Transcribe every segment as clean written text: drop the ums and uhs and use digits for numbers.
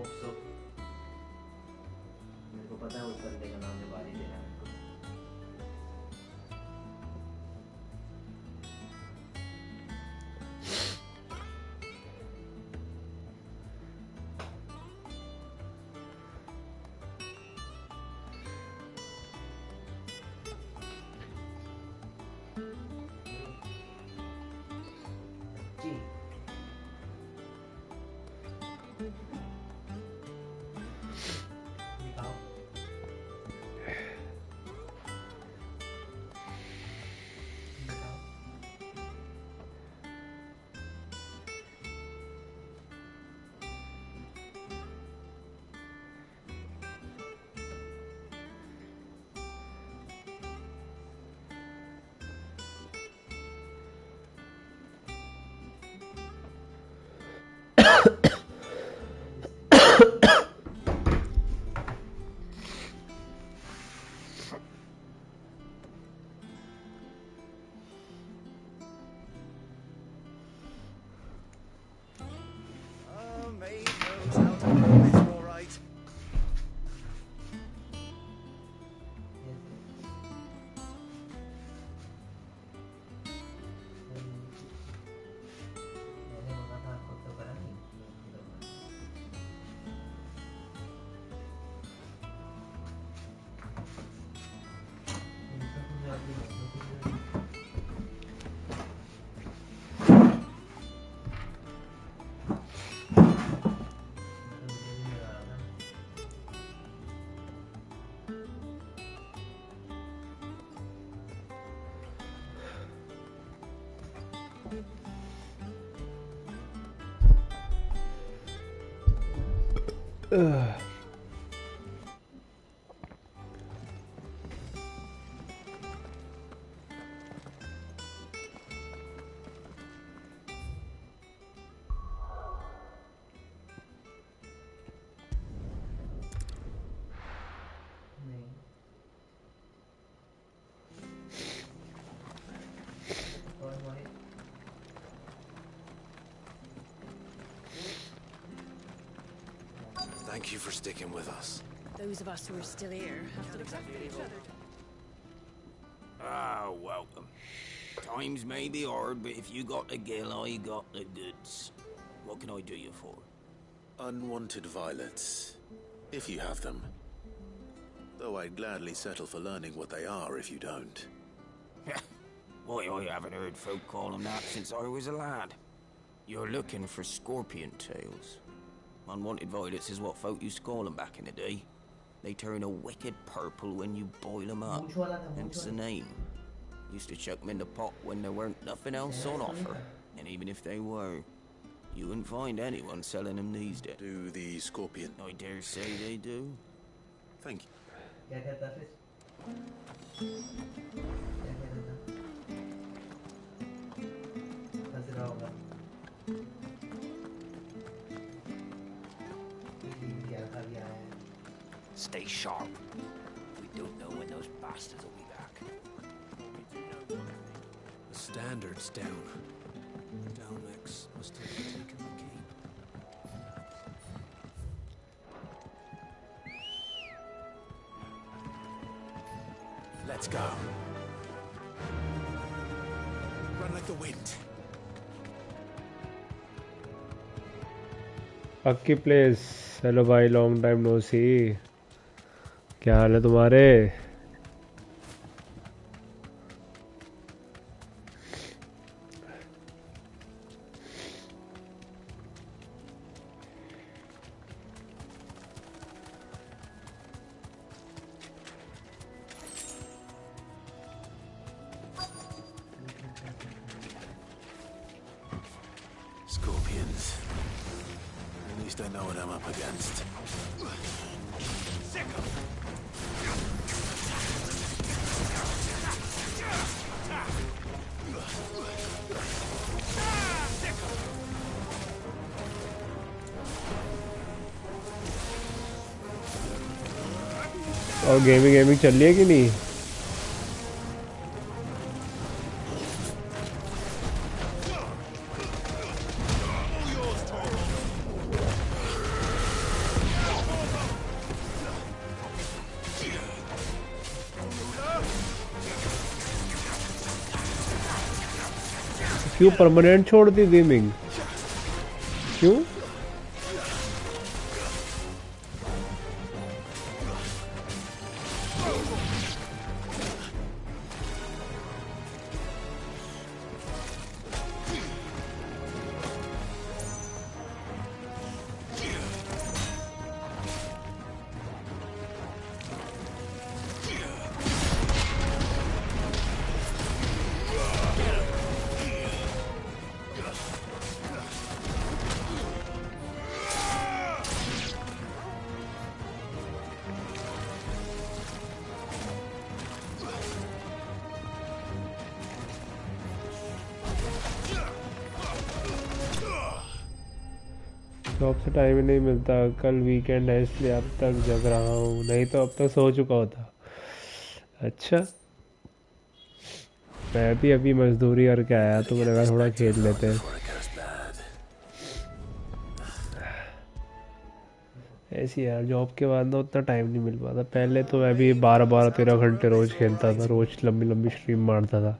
Hope so. मेरे को पता है उस बंदे का नाम जो गाली दे रहा है मेरे को। जी दिखाओ। दिखाओ। Mate knows how to roll it all right. मैंने बोला था खुद तो करा नहीं। नहीं और हमारे Thank you for sticking with us. Those of us who are still here have to look after each other. Ah, welcome. Times may be hard, but if you got the gill, I got the goods. What can I do you for? Unwanted violets, if you have them. Though I'd gladly settle for learning what they are if you don't. Why, I haven't heard folk call them that since I was a lad. You're looking for scorpion tails. Unwanted violets is what folk used to call them back in the day. They turn a wicked purple when you boil them up. मूंछ वाला था, Hence मूंछ the वाला। name. Used to chuck them in the pot when there weren't nothing else on offer. And even if they were, you wouldn't find anyone selling them these days. Do the scorpion. I dare say they do. Thank you. क्या कहता फिर? क्या कहता था? हंस रहा होगा। क्या था क्या है? Stay sharp. We don't know when those bastards will be back. The standard's down. Dalmex must have taken the keep. Let's go. Run like the wind. पक्की प्लेस। हेलो भाई, लॉन्ग टाइम नो सी। क्या हाल है तुम्हारे? Scorpions. At least I know what I'm up against. और gaming चल रही है कि नहीं? क्यों परमानेंट छोड़ दी गेमिंग? क्यों? जॉब से टाइम ही नहीं मिलता, कल वीकेंड है इसलिए अब तक जग रहा हूँ, नहीं तो अब तक सो चुका होता। अच्छा, मैं भी अभी मजदूरी करके आया तो मैंने कहा थोड़ा खेल लेते हैं। ऐसी यार जॉब के बाद ना उतना टाइम नहीं मिल पाता। पहले तो मैं भी 12-13 घंटे रोज खेलता था, रोज लंबी लंबी स्ट्रीम मारता था।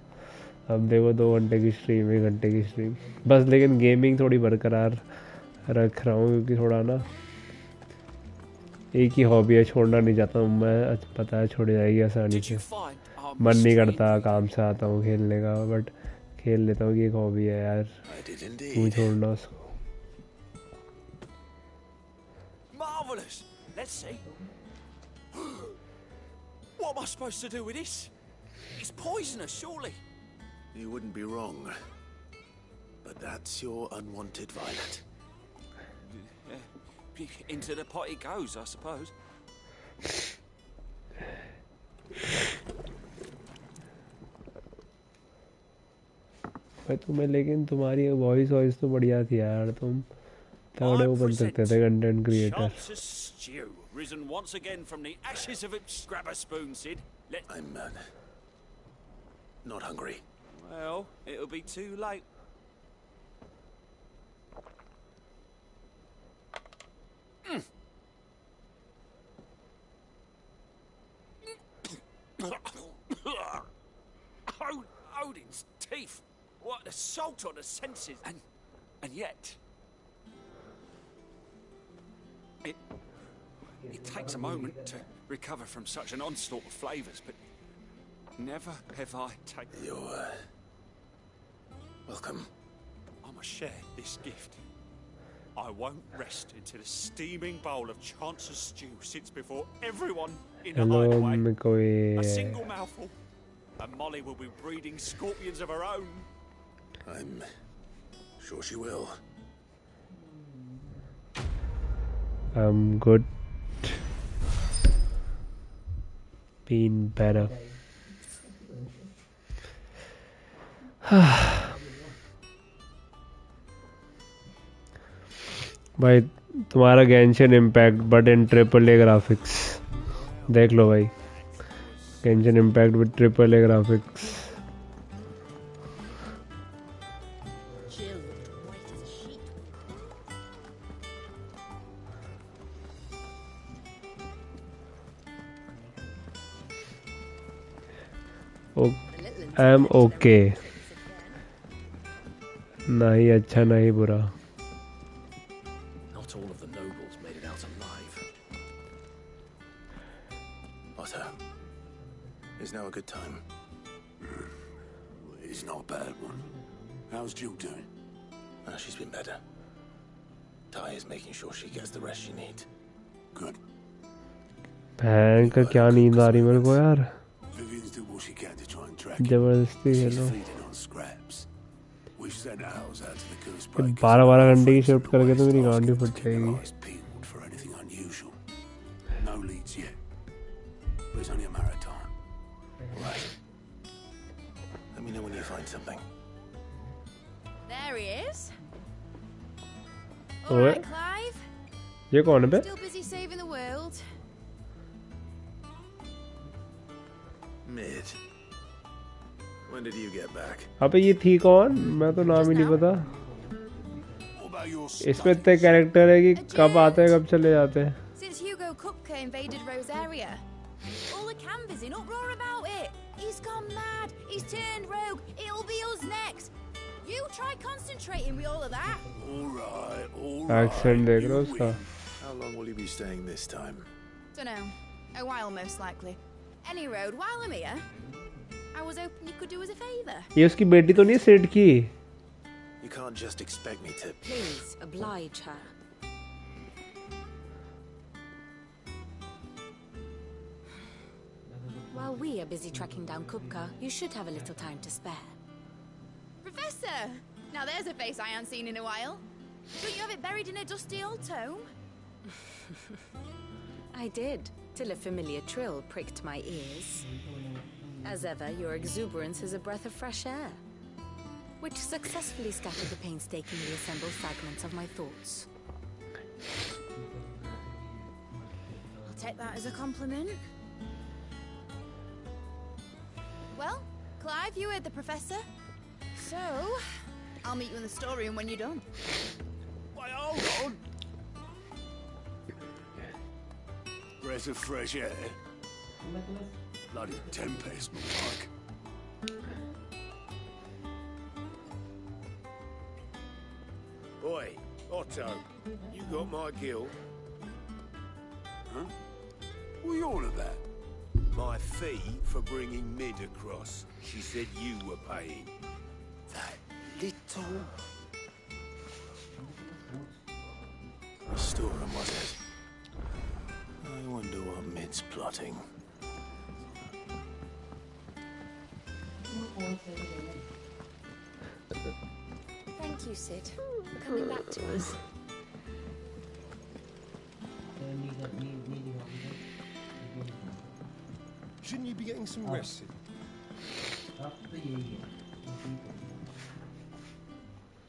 अब देखो 2 घंटे की स्ट्रीम, 1 घंटे की स्ट्रीम बस। लेकिन गेमिंग थोड़ी बरकरार रख रहा हूँ क्योंकि थोड़ा ना एक ही हॉबी है, छोड़ना नहीं चाहता हूँ मैं। पता है छोड़ जाएगी आसानी से, मन नहीं करता, काम से आता हूँ खेलने का, बट खेल लेता हूँ कि एक हॉबी है यार, क्यों छोड़ना उसको। Marvelous. Let's see. What am I supposed to do with this? It's poisonous, surely. You wouldn't be wrong. But that's your unwanted violet. Into the pot it goes, I suppose. भाई तुम्हें, लेकिन तुम्हारी voice तो बढ़िया थी यार, तुम तगड़े वो बन सकते थे content creator. Chance's stew, risen once again from the ashes of its grab a spoon, Sid. I'm not hungry. Well, it'll be too late. Odin's teeth! What assault on the senses! And yet, it takes a moment to recover from such an onslaught of flavors, but never have I taken. You're welcome. I must share this gift. I won't rest until a steaming bowl of Chance's stew sits before everyone in the hideaway. A single mouthful, and Molly will be breeding scorpions of her own. I'm sure she will. I'm good. Been better. भाई तुम्हारा Genshin impact but in AAA graphics देख लो भाई। Genshin impact with AAA graphics. I am okay, ना ही अच्छा ना ही बुरा। Not all of the nobles made it out alive. Otto, is now a good time? It's not a bad one. How's Jill doing? She's been better. Ty is making sure she gets the rest she needs. Good. बहन का क्या नींद आ रही मेरे को यार। Vivian's did what she can to try and track him. जबरदस्ती She's Khelo. feeding on scraps. We've sent ours out to the goose breakers. 12 घंटे की शिफ्ट करके तो मेरी गांडी फट जाएगी। Eyes peeled for anything unusual. No leads yet. But it's only a matter of time. Right. Let me know when you find something. There he is. All All right. right, Clive. ये कौन है बे? Still busy saving the world. Mid. When did you get back? अबे ये थी कौन? मैं तो नाम ही नहीं पता। What about your इसमें इतने कैरेक्टर है कि कब आते हैं कब चले जाते हैं। Since Hugo Kupka invaded Rosaria, all the camp is in uproar about it. He's gone mad. He's turned rogue. It'll be us next. You try concentrating with all of that. All right, all Accent देख रहे हो You उसका? win. How long will you be staying this time? Dunno. A while, most likely. Any road, while I'm here, I was hoping you could do us a favour. ये उसकी बेटी तो नहीं है सिड की? You can't just expect me to. Please, oblige her. While we are busy tracking down Kupka, you should have a little time to spare. Professor! Now there's a face I haven't seen in a while. Don't you have it buried in a dusty old tome? I did, till a familiar trill pricked my ears. As ever, your exuberance is a breath of fresh air, which successfully scattered the painstakingly assembled fragments of my thoughts. I'll take that as a compliment. Well, Clive, you heard the professor. So, I'll meet you in the storeroom when you're done. Wait, hold on. Breath of fresh air. Bloody tempest, more like. Oi, Otto, you got my gill? Huh? What are you all about? My fee for bringing Mid across. She said you were paying. That little... The storeroom, was it? I wonder what Mid's plotting. Thank you, Sid, for coming back to us. Shouldn't you be getting some rest, Sid?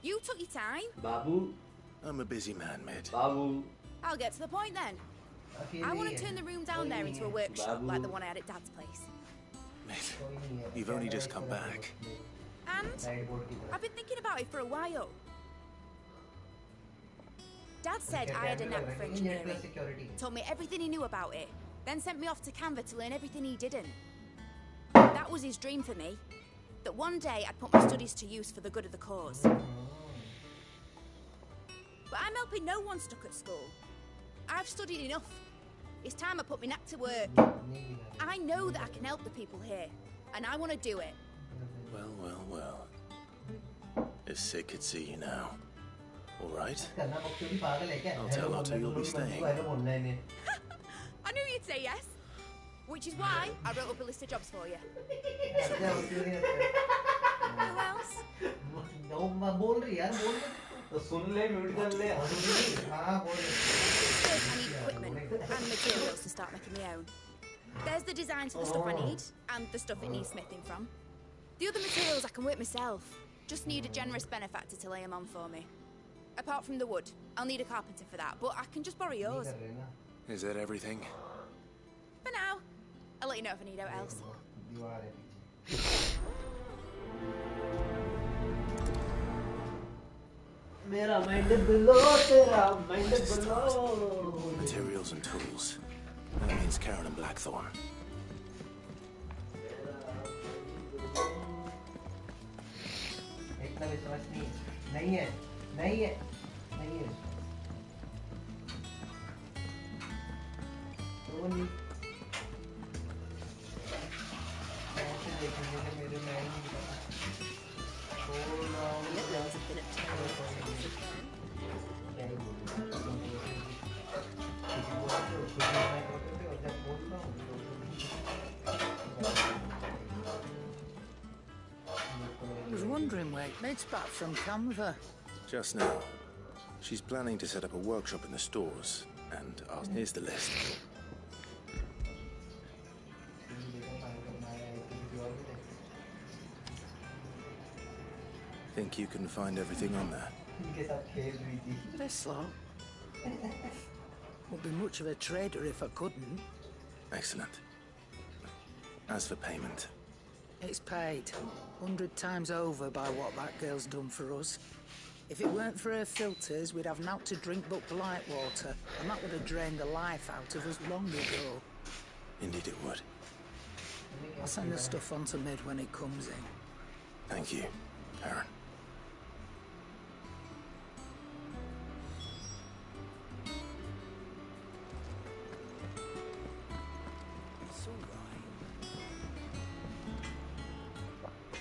You took your time. Babu I'm a busy man, Mid. Babu I'll get to the point then. I want to turn the room down there into a workshop like the one I had at Dad's place. Mid, you've only just come back. And I've been thinking about it for a while. Dad said I had a knack for engineering. Told me everything he knew about it. Then sent me off to Canva to learn everything he didn't. That was his dream for me. That one day I'd put my studies to use for the good of the cause. But I'm helping no one stuck at school. I've studied enough. It's time I put my knack to work. I know that I can help the people here, and I want to do it. Well, well, well. If Sid could see you now. All right. I'll tell Otto you'll be staying. I knew you'd say yes. Which is why I wrote up a list of jobs for you. Who else? I need equipment and materials to start making my own. There's the designs for the stuff I need, and the stuff it needs smithing from. The other materials I can work myself. Just need a generous benefactor to lay them on for me. Apart from the wood, I'll need a carpenter for that, but I can just borrow yours. Is that everything? For now. I'll let you know if I need out else. Materials and tools. That means Karen and Blackthorn. I was wondering where Mid's back from Canva. Just now. She's planning to set up a workshop in the stores, and here's the list. Think you can find everything on there? This lot would be much of a trader if I couldn't. Excellent. As for payment? It's paid 100 times over by what that girl's done for us. If it weren't for her filters, we'd have naught to drink but blight water, and that would have drained the life out of us long ago. Indeed it would. I'll send the stuff on to Mid when it comes in. Thank you, Karen.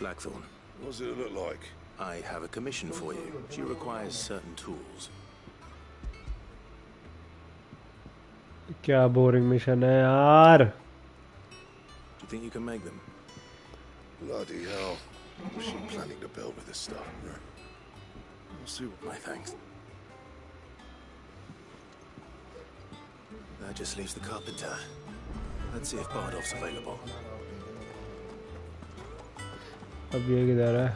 Blackthorn. What does it look like? I have a commission for you. She requires certain tools. क्या boring mission है यार? Do you think you can make them? Bloody hell. What's she planning to build with this stuff? We'll see what... My thanks. That just leaves the carpenter. Let's see if Bardolph's available. अब ये किधर है?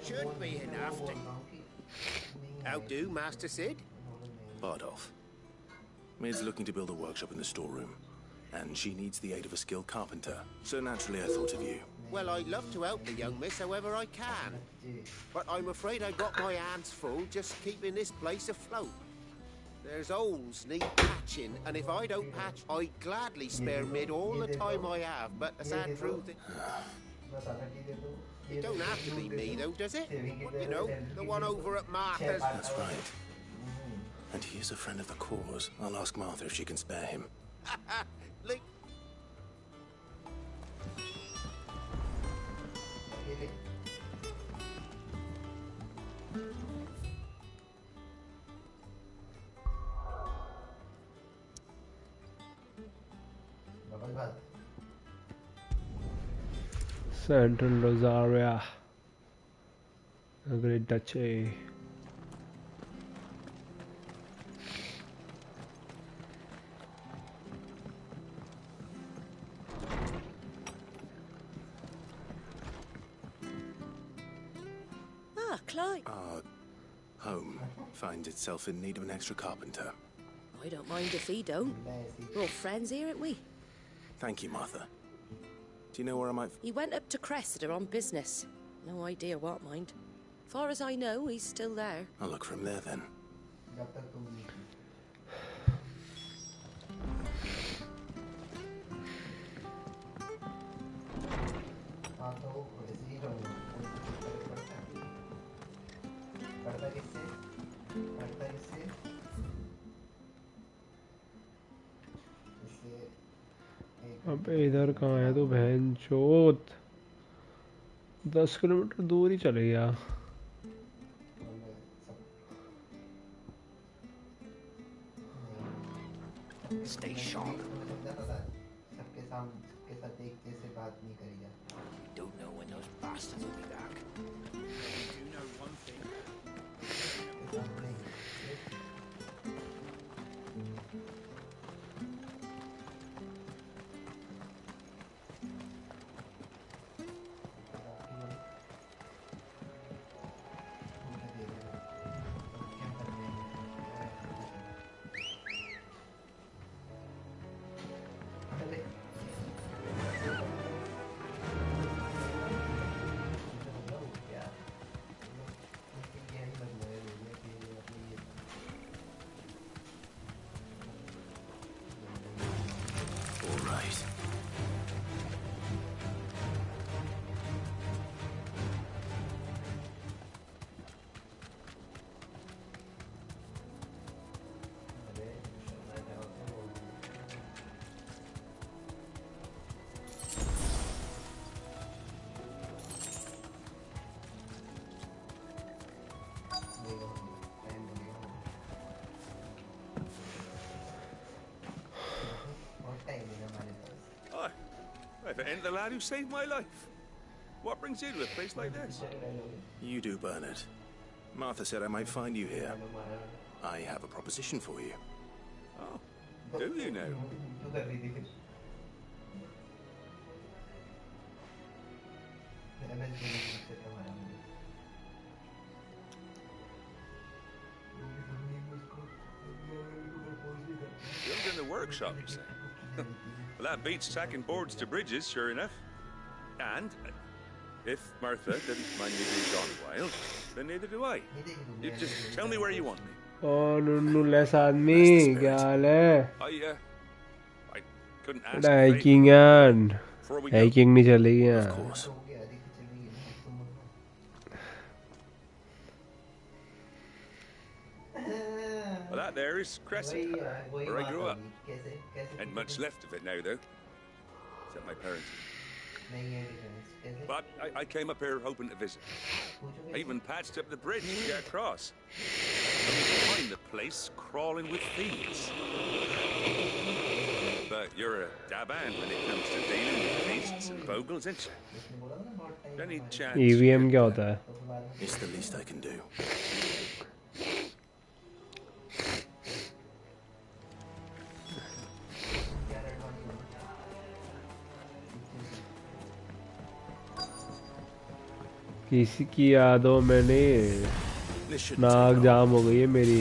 Should be enough to... How do, Master Sid? Bardolph. Mid's looking to build a workshop in the storeroom, and she needs the aid of a skilled carpenter. So naturally I thought of you. Well, I'd love to help the young miss however I can. But I'm afraid I got my hands full just keeping this place afloat. There's holes need patching, and if I don't patch, I'd gladly spare Mid all the time I have, but the sad truth is... It don't have to be me, though, does it? You know, the one over at Martha's. That's right. And he is a friend of the cause. I'll ask Martha if she can spare him. Look. Central Rosaria, a great duchy. Ah, Clyde. Our home finds itself in need of an extra carpenter. I don't mind if he don't. We're all friends here, ain't we? Thank you, Martha. Do you know where I might... He went up to Cressida on business. No idea what, mind. Far as I know, he's still there. I'll look for him there, then. अबे इधर कहाँ है तो बहन चोत 10 kilometre दूर ही चले गया Stay sharp. सबके साथ एक जैसे बात नहीं करेगा. Don't know when those bastards will be back. We do know one thing. If it ain't the lad who saved my life. What brings you to a place like this? You do, Bernard. Martha said I might find you here. I have a proposition for you. Oh, do you now? Build in the workshop, you say? Well, that beats tacking boards to bridges, sure enough. And if Martha didn't mind me being gone a while, then neither do I. You just tell me where you want me. Oh, nunules आदमी क्या हाल है? I couldn't ask Bड़ा a hiking favor यार, before we go. hiking नहीं चलेगी Of यार. course. Well, that there is Crescent, where I grew up. Ain't much left of it now, though. Except my parents. But I came up here hoping to visit. I even patched up the bridge to get across. Only to find the place crawling with thieves. But you're a daban when it comes to dealing with beasts and bogles, ain't you? Any chance EVM क्या होता है? It's the least I can do. किसी की यादों में नहीं, नाक जाम हो गई है मेरी.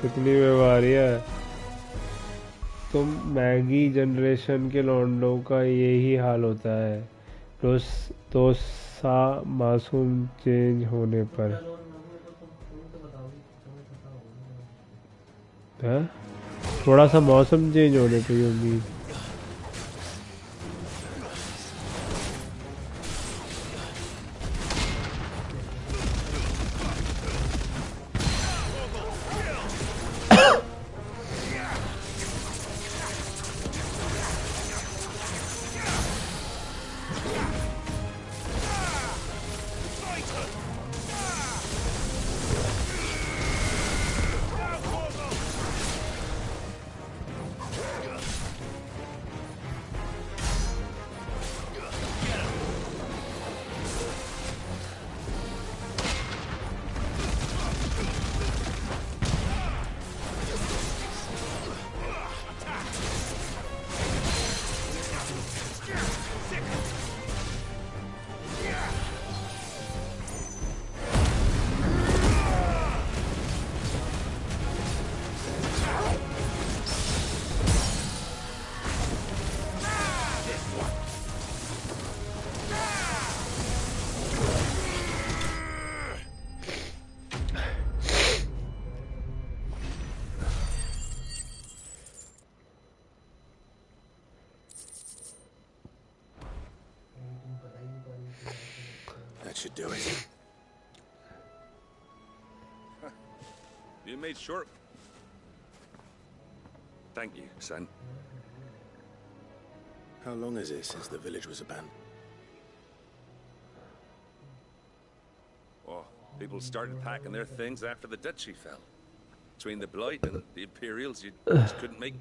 कितनी व्यवहारी है. तो मैगी जनरेशन के लौंडों का यही हाल होता है. तो मासूम चेंज होने पर है? थोड़ा सा मौसम चेंज होने पे ही उम्मीद. Should do it. You made sure. Thank you, son. How long is it since the village was abandoned? Oh, people started packing their things after the duchy fell. Between the Blight and the Imperials, you just couldn't make.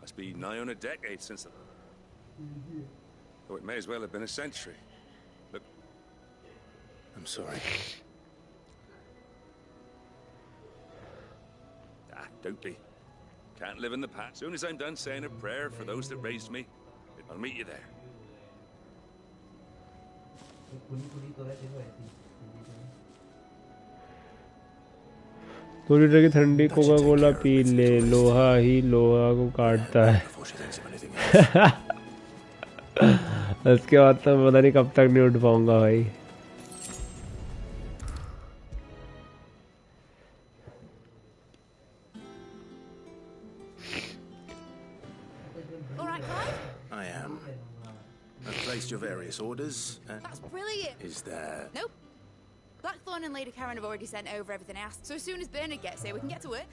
Must be nigh on a decade since. Oh, it may as well have been a century. Look. I'm sorry. Ah, don't be. Can't live in the past. Soon as I'm done saying a prayer for those that raised me, I'll meet you there. 2 litre की ठंडी Coca Cola P ले, लोहा ही लोहा को काटता है। उसके बाद तो पता नहीं कब तक नहीं उठ पाऊंगा भाई। I am. I've placed your various orders. That's brilliant. Is there... Nope. Blackthorn and Lady Karen have already sent over everything I asked, so as soon as Bernard gets here, we can get to work.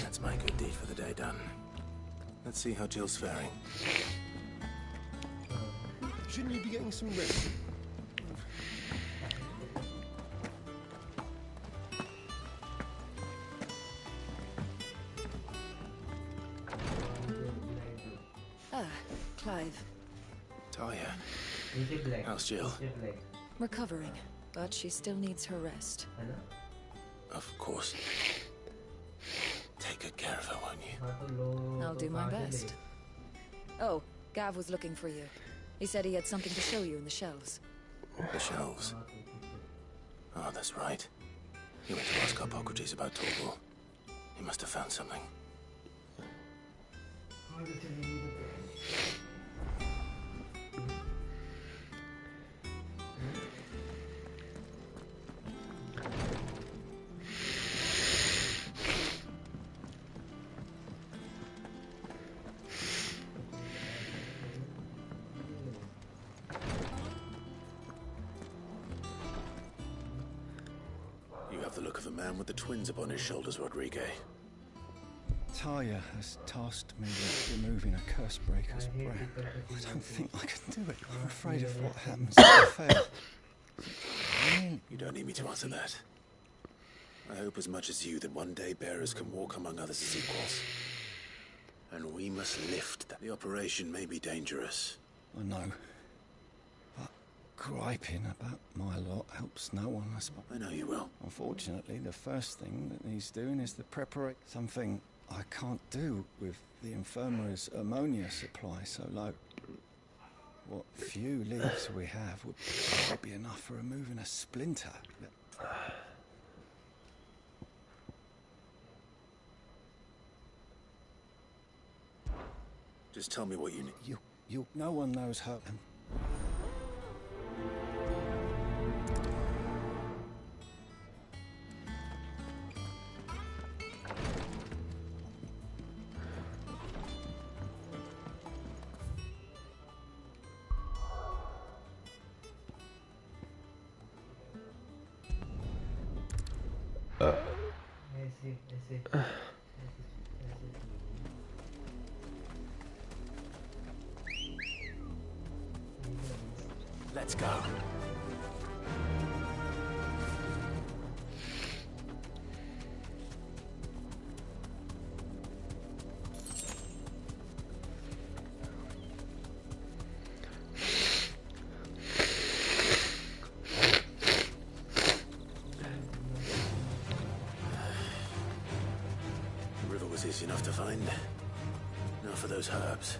That's my good deed for the day done. Let's see how Jill's faring. Shouldn't you be getting some rest? Clive. Talia. How's Jill? Recovering, but she still needs her rest. Of course. Take good care of her, won't you? I'll do my best. Oh, Gav was looking for you. He said he had something to show you in the shelves. The shelves? Oh, that's right. He went to ask Hippocrates about Torval. He must have found something. The look of a man with the twins upon his shoulders, Rodrigue. Talia has tasked me with removing a curse breaker's brain. I don't think I can do it. I'm afraid of what happens if I fail. You don't need me to answer that. I hope as much as you that one day bearers can walk among others as equals. And we must lift that. The operation may be dangerous. I know. Griping about my lot helps no one, I suppose. I know you will. Unfortunately, the first thing that needs doing is the preparation. Something I can't do with the infirmary's ammonia supply so low. What few leaves we have would be enough for removing a splinter. Just tell me what you need. No one knows her. Let's go. The river was easy enough to find. Now for those herbs.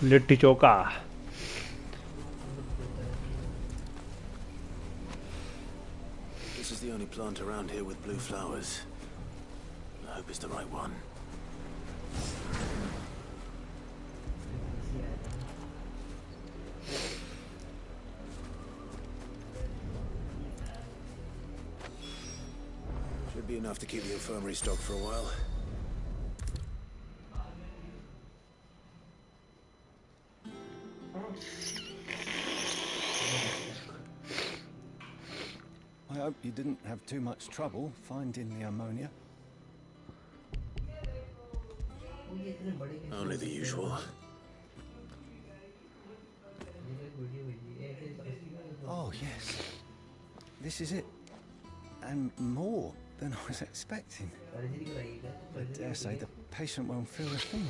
Litti chokha. This is the only plant around here with blue flowers. I hope it's the right one. Should be enough to keep the infirmary stocked for a while. I hope you didn't have too much trouble finding the ammonia. Only the usual. Oh, yes. This is it. And more than I was expecting. I dare say the patient won't feel a thing.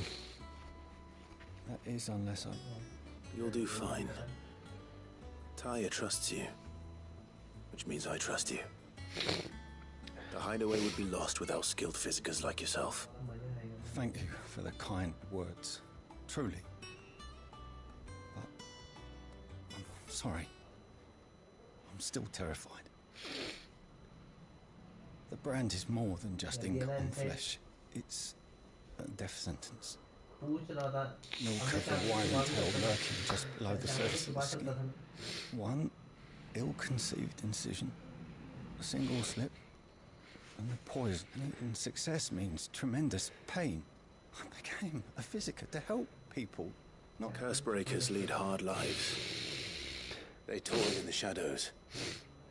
That is, unless I... You'll do fine. Talia trusts you. Which means I trust you. The hideaway would be lost without skilled physicers like yourself. Thank you for the kind words. Truly. But I'm sorry. I'm still terrified. The brand is more than just ink on flesh. It's a death sentence. Milk of a wild tail lurking just below the surface of the skin. One ill-conceived incision, a single slip, and the poison. And success means tremendous pain. I became a physiker to help people, not... Curse breakers lead hard lives. They toil in the shadows,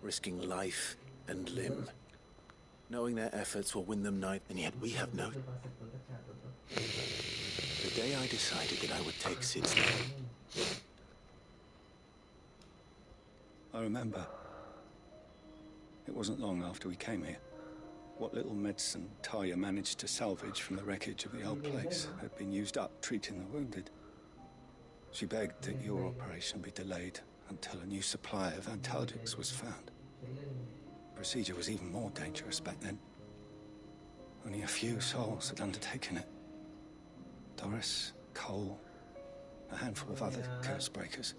risking life and limb, knowing their efforts will win them night, and yet we have no... The day I decided that I would take Sid's name, I remember. It wasn't long after we came here. What little medicine Talia managed to salvage from the wreckage of the old place had been used up treating the wounded. She begged that your operation be delayed until a new supply of antalgics was found. Procedure was even more dangerous back then. Only a few souls had undertaken it. Doris, Cole, a handful of other curse breakers,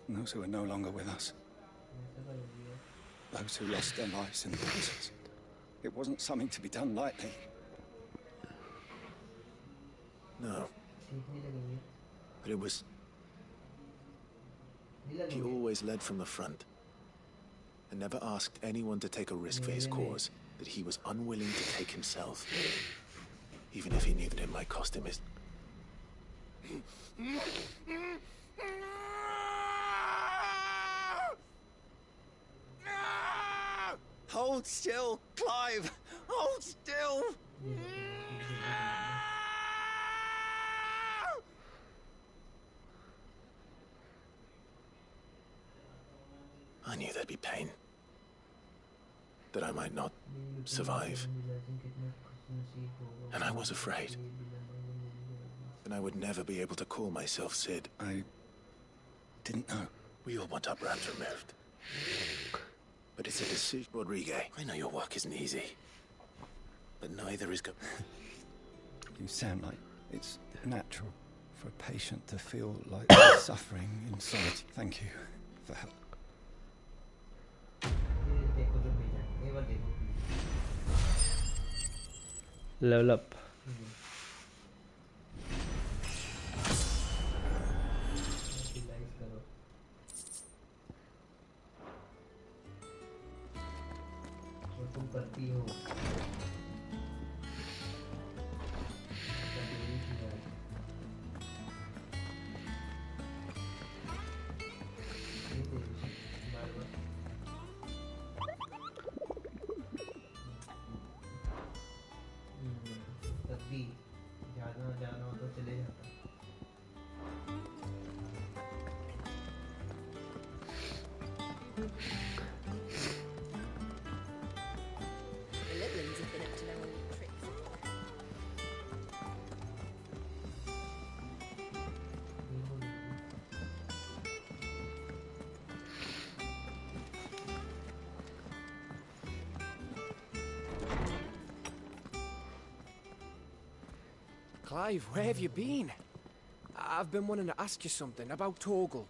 and those who are no longer with us. Those who lost their lives in the process. It wasn't something to be done lightly. No. But it was... He always led from the front, and never asked anyone to take a risk for his cause that he was unwilling to take himself, even if he knew that it might cost him his... Hold still, Clive! Hold still! I knew there'd be pain. That I might not survive. And I was afraid. And I would never be able to call myself Sid. I didn't know. We all want our brands removed. But it's a decision, Rodriguez. I know your work isn't easy. But neither is You sound like it's natural for a patient to feel like they're suffering in solitude. Thank you for help. Level up. Clive, where have you been? I've been wanting to ask you something about Torgal.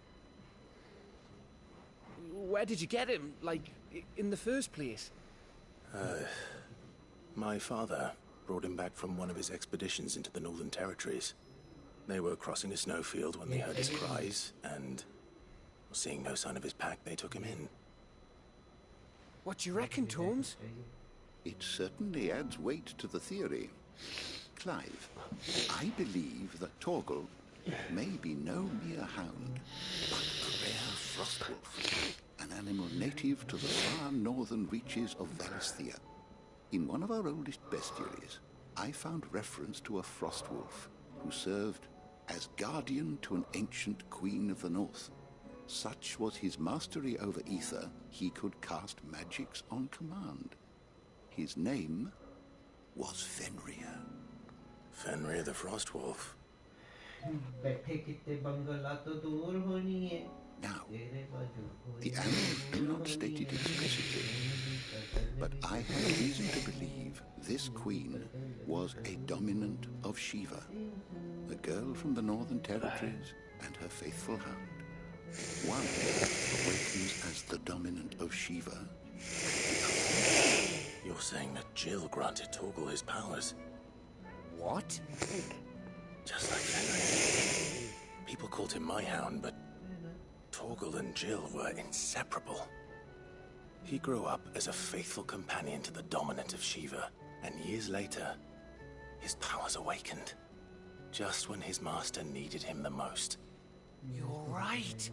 Where did you get him, like, in the first place? My father brought him back from one of his expeditions into the Northern Territories. They were crossing a snowfield when they heard his cries, and seeing no sign of his pack, they took him in. What do you reckon, Tomes? It certainly adds weight to the theory. Clive, I believe that Torgal may be no mere hound, but a rare frostwolf, an animal native to the far northern reaches of Valisthea. In one of our oldest bestiaries, I found reference to a frostwolf who served as guardian to an ancient queen of the north. Such was his mastery over ether, he could cast magics on command. His name was Fenrir. Fenrir the Frostwolf. Now, the annals do not state it explicitly, but I have reason to believe this queen was a dominant of Shiva, a girl from the Northern Territories and her faithful hound. One awakens as the dominant of Shiva. You're saying that Jill granted Torgal his powers? What? Just like Fenrir. People called him my hound, but Torgal and Jill were inseparable. He grew up as a faithful companion to the dominant of Shiva, and years later, his powers awakened. Just when his master needed him the most. You're right.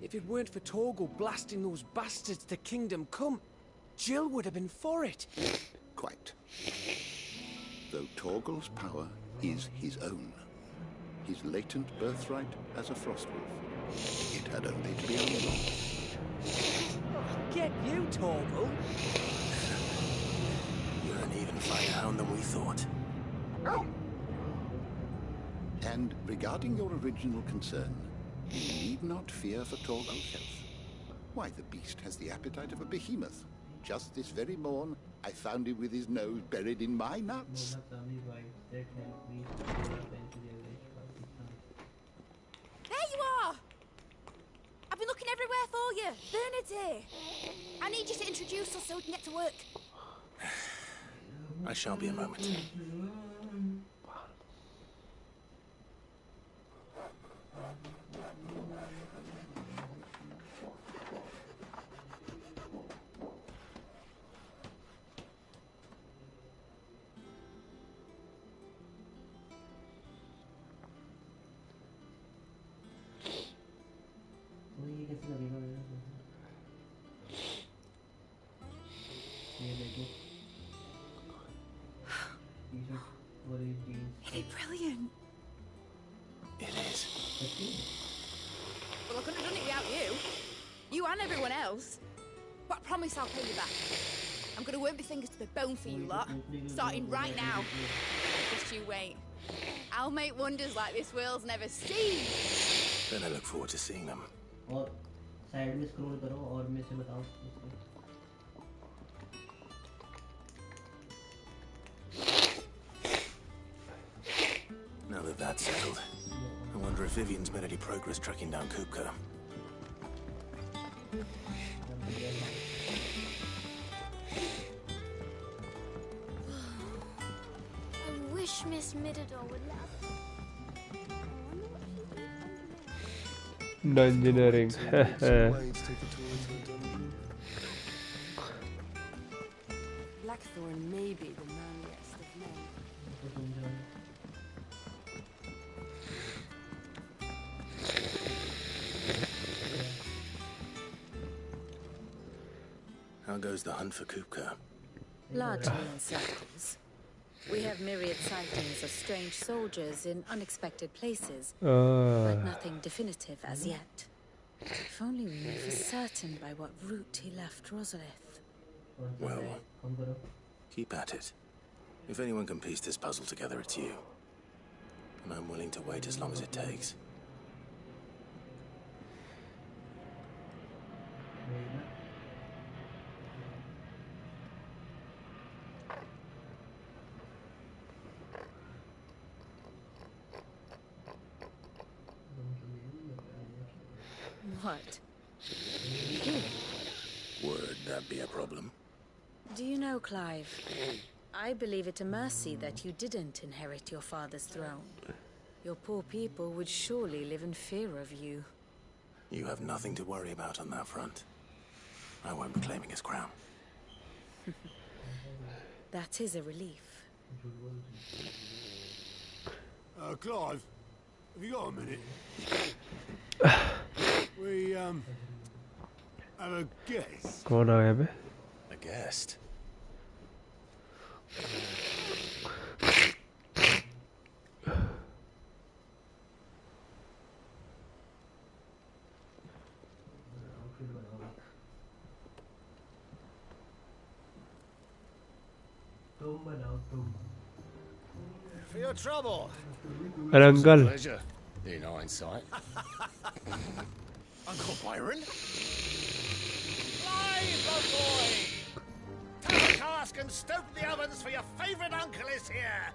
If it weren't for Torgal blasting those bastards to Kingdom Come, Jill would have been for it. Quite. Though Torgal's power is his own, his latent birthright as a frostwolf, it had only to be unlocked. Get you, Torgal! You're an even finer hound than we thought. And regarding your original concern, you need not fear for Torgal's health. Why, the beast has the appetite of a behemoth. Just this very morn, I found him with his nose buried in my nuts. There you are! I've been looking everywhere for you. Bernadette! I need you to introduce us so we can get to work. I shall be a moment. Ain't it brilliant? It is. Well, I couldn't have done it without you. You and everyone else. But I promise I'll pay you back. I'm gonna work my fingers to the bone for you lot, starting right now. Just you wait. I'll make wonders like this world's never seen. Then I look forward to seeing them. और side में scroll करो और में से बताओ उसको. Now that that's settled, I wonder if Vivian's made any progress tracking down Kupka. I wish Miss Middledore would laugh. Engineering. Blackthorn may be the manliest of men. How goes the hunt for Kupka? Largely in circles. We have myriad sightings of strange soldiers in unexpected places, but nothing definitive as yet. If only we knew for certain by what route he left Rosalith. Well, keep at it. If anyone can piece this puzzle together, it's you. And I'm willing to wait as long as it takes. What? Would that be a problem? Do you know, Clive? I believe it a mercy that you didn't inherit your father's throne. Your poor people would surely live in fear of you. You have nothing to worry about on that front. I won't be claiming his crown. That is a relief. Clive, have you got a minute? We, have a guest. कौन आ गया बे? A guest? For your trouble. अरे uncle. Pleasure, in hindsight. Uncle Byron? Clive, old boy! Tap the cask and stoke the ovens, for your favourite uncle is here!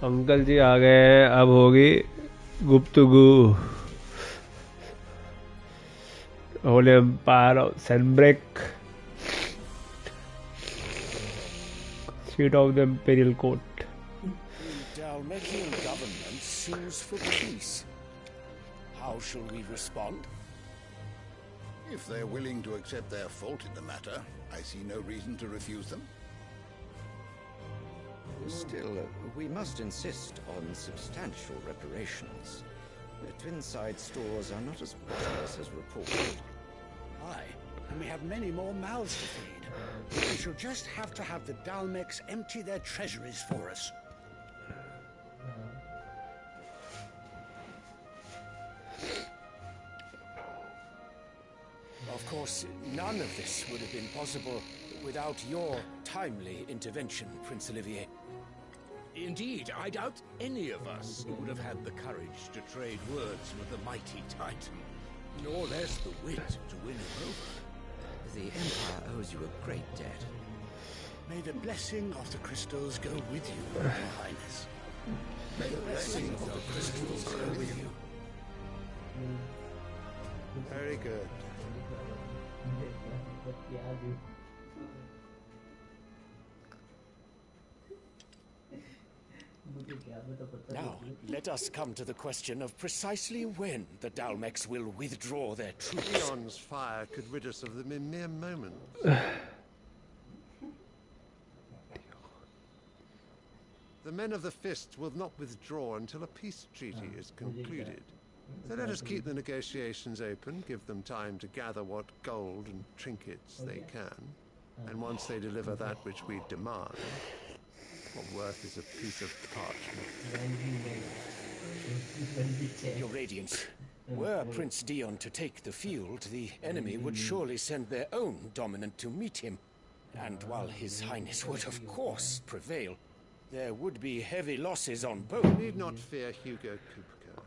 Uncle ji आ गए हैं. अब होगी गुप्तगू. Holy Empire of Sunbreak, seat of the Imperial Court. The Dalmatian government sues for peace. How shall we respond? If they're willing to accept their fault in the matter, I see no reason to refuse them. Still, we must insist on substantial reparations. The Twinside stores are not as prosperous as reported. Aye, and we have many more mouths to feed. We shall just have to have the Dalmecs empty their treasuries for us. Of course, none of this would have been possible without your timely intervention, Prince Olivier. Indeed, I doubt any of us would have had the courage to trade words with the mighty Titan, nor less the wit to win him over. The Empire owes you a great debt. May the blessing of the crystals go with you, Your Highness. May the blessing of the crystals go with you. Very good. Now, let us come to the question of precisely when the Dalmecs will withdraw their troops. Leon's fire could rid us of them in mere moments. The men of the Fist will not withdraw until a peace treaty is concluded. So let us keep the negotiations open, give them time to gather what gold and trinkets they can, and once they deliver that which we demand, what worth is a piece of parchment? Your Radiance, were Prince Dion to take the field, the enemy would surely send their own dominant to meet him. And while His Highness would of course prevail, there would be heavy losses on both. You need not fear Hugo Kupka.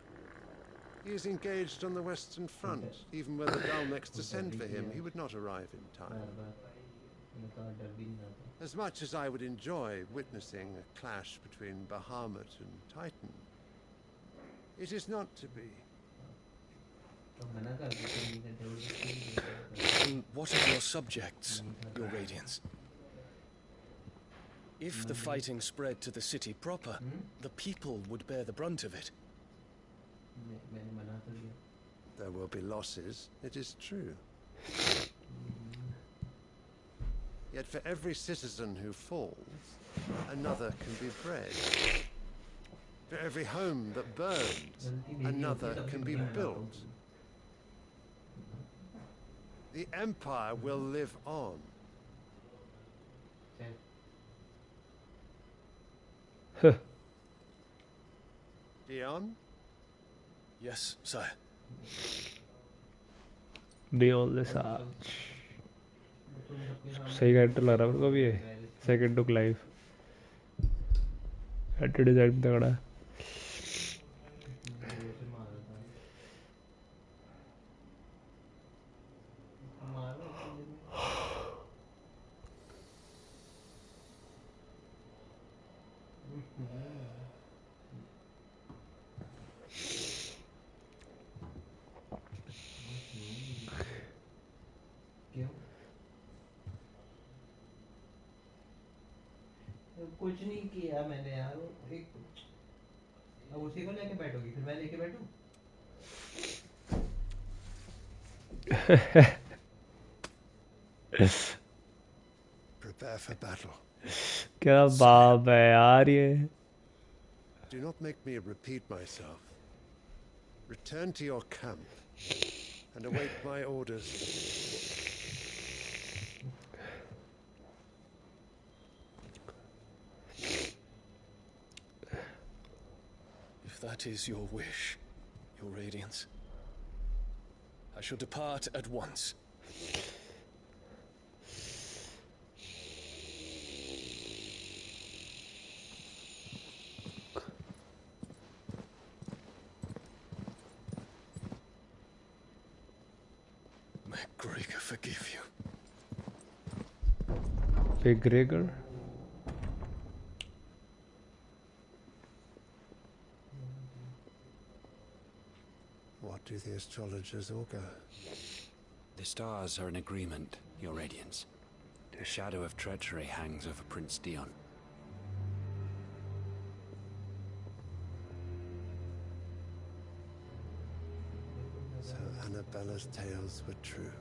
He is engaged on the Western Front. Even were the Dalmecs to send for him, he would not arrive in time. As much as I would enjoy witnessing a clash between Bahamut and Titan, it is not to be. And what of your subjects, Your Radiance? If the fighting spread to the city proper, the people would bear the brunt of it. There will be losses, it is true. Yet for every citizen who falls, another can be bred. For every home that burns, another can be built. The Empire will live on. Dion? Yes, sire. Beyond this arch. सही character लग रहा है मेरे को भी ये second to Clive at design तगड़ा है. कुछ नहीं किया मैंने यार, एक अब उसी को लेके बैठोगी फिर मैं लेके बैठूं? Prepare for battle. क्या बाप है यार ये. Do not make me repeat myself. Return to your camp and await my orders. If that is your wish, Your Radiance, I shall depart at once. MacGregor forgive you. MacGregor? What do the astrologers augur? The stars are in agreement, Your Radiance. A shadow of treachery hangs over Prince Dion. So Annabella's tales were true.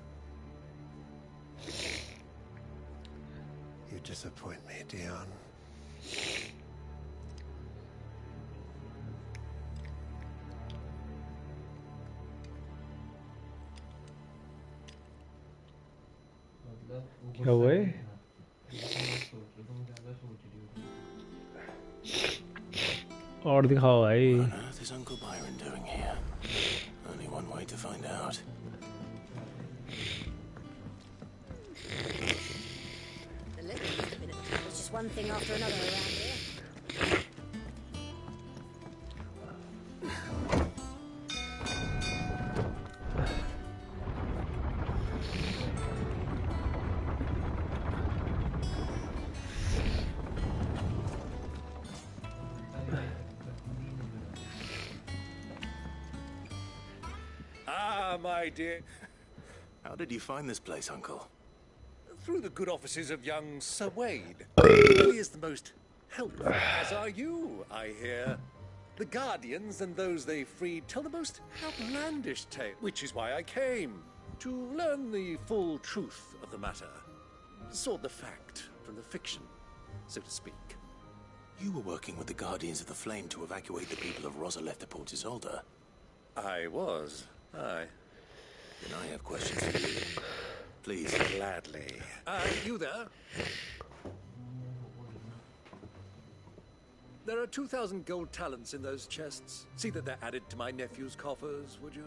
You disappoint me, Dion. क्या हुआ है? और दिखाओ भाई. What on earth is Uncle Byron doing here? Only one way to find out. The little must have been at the top. It's just one thing after another around here. My dear. How did you find this place, Uncle? Through the good offices of young Sir Wade. He is the most helpful, as are you, I hear. The Guardians and those they freed tell the most outlandish tale, which is why I came. To learn the full truth of the matter. Sort the fact from the fiction, so to speak. You were working with the Guardians of the Flame to evacuate the people of Rosaleth to Port Isolde. I was, aye. Then I have questions for you. Please. Gladly. You there? There are 2,000 gold talents in those chests. See that they're added to my nephew's coffers, would you?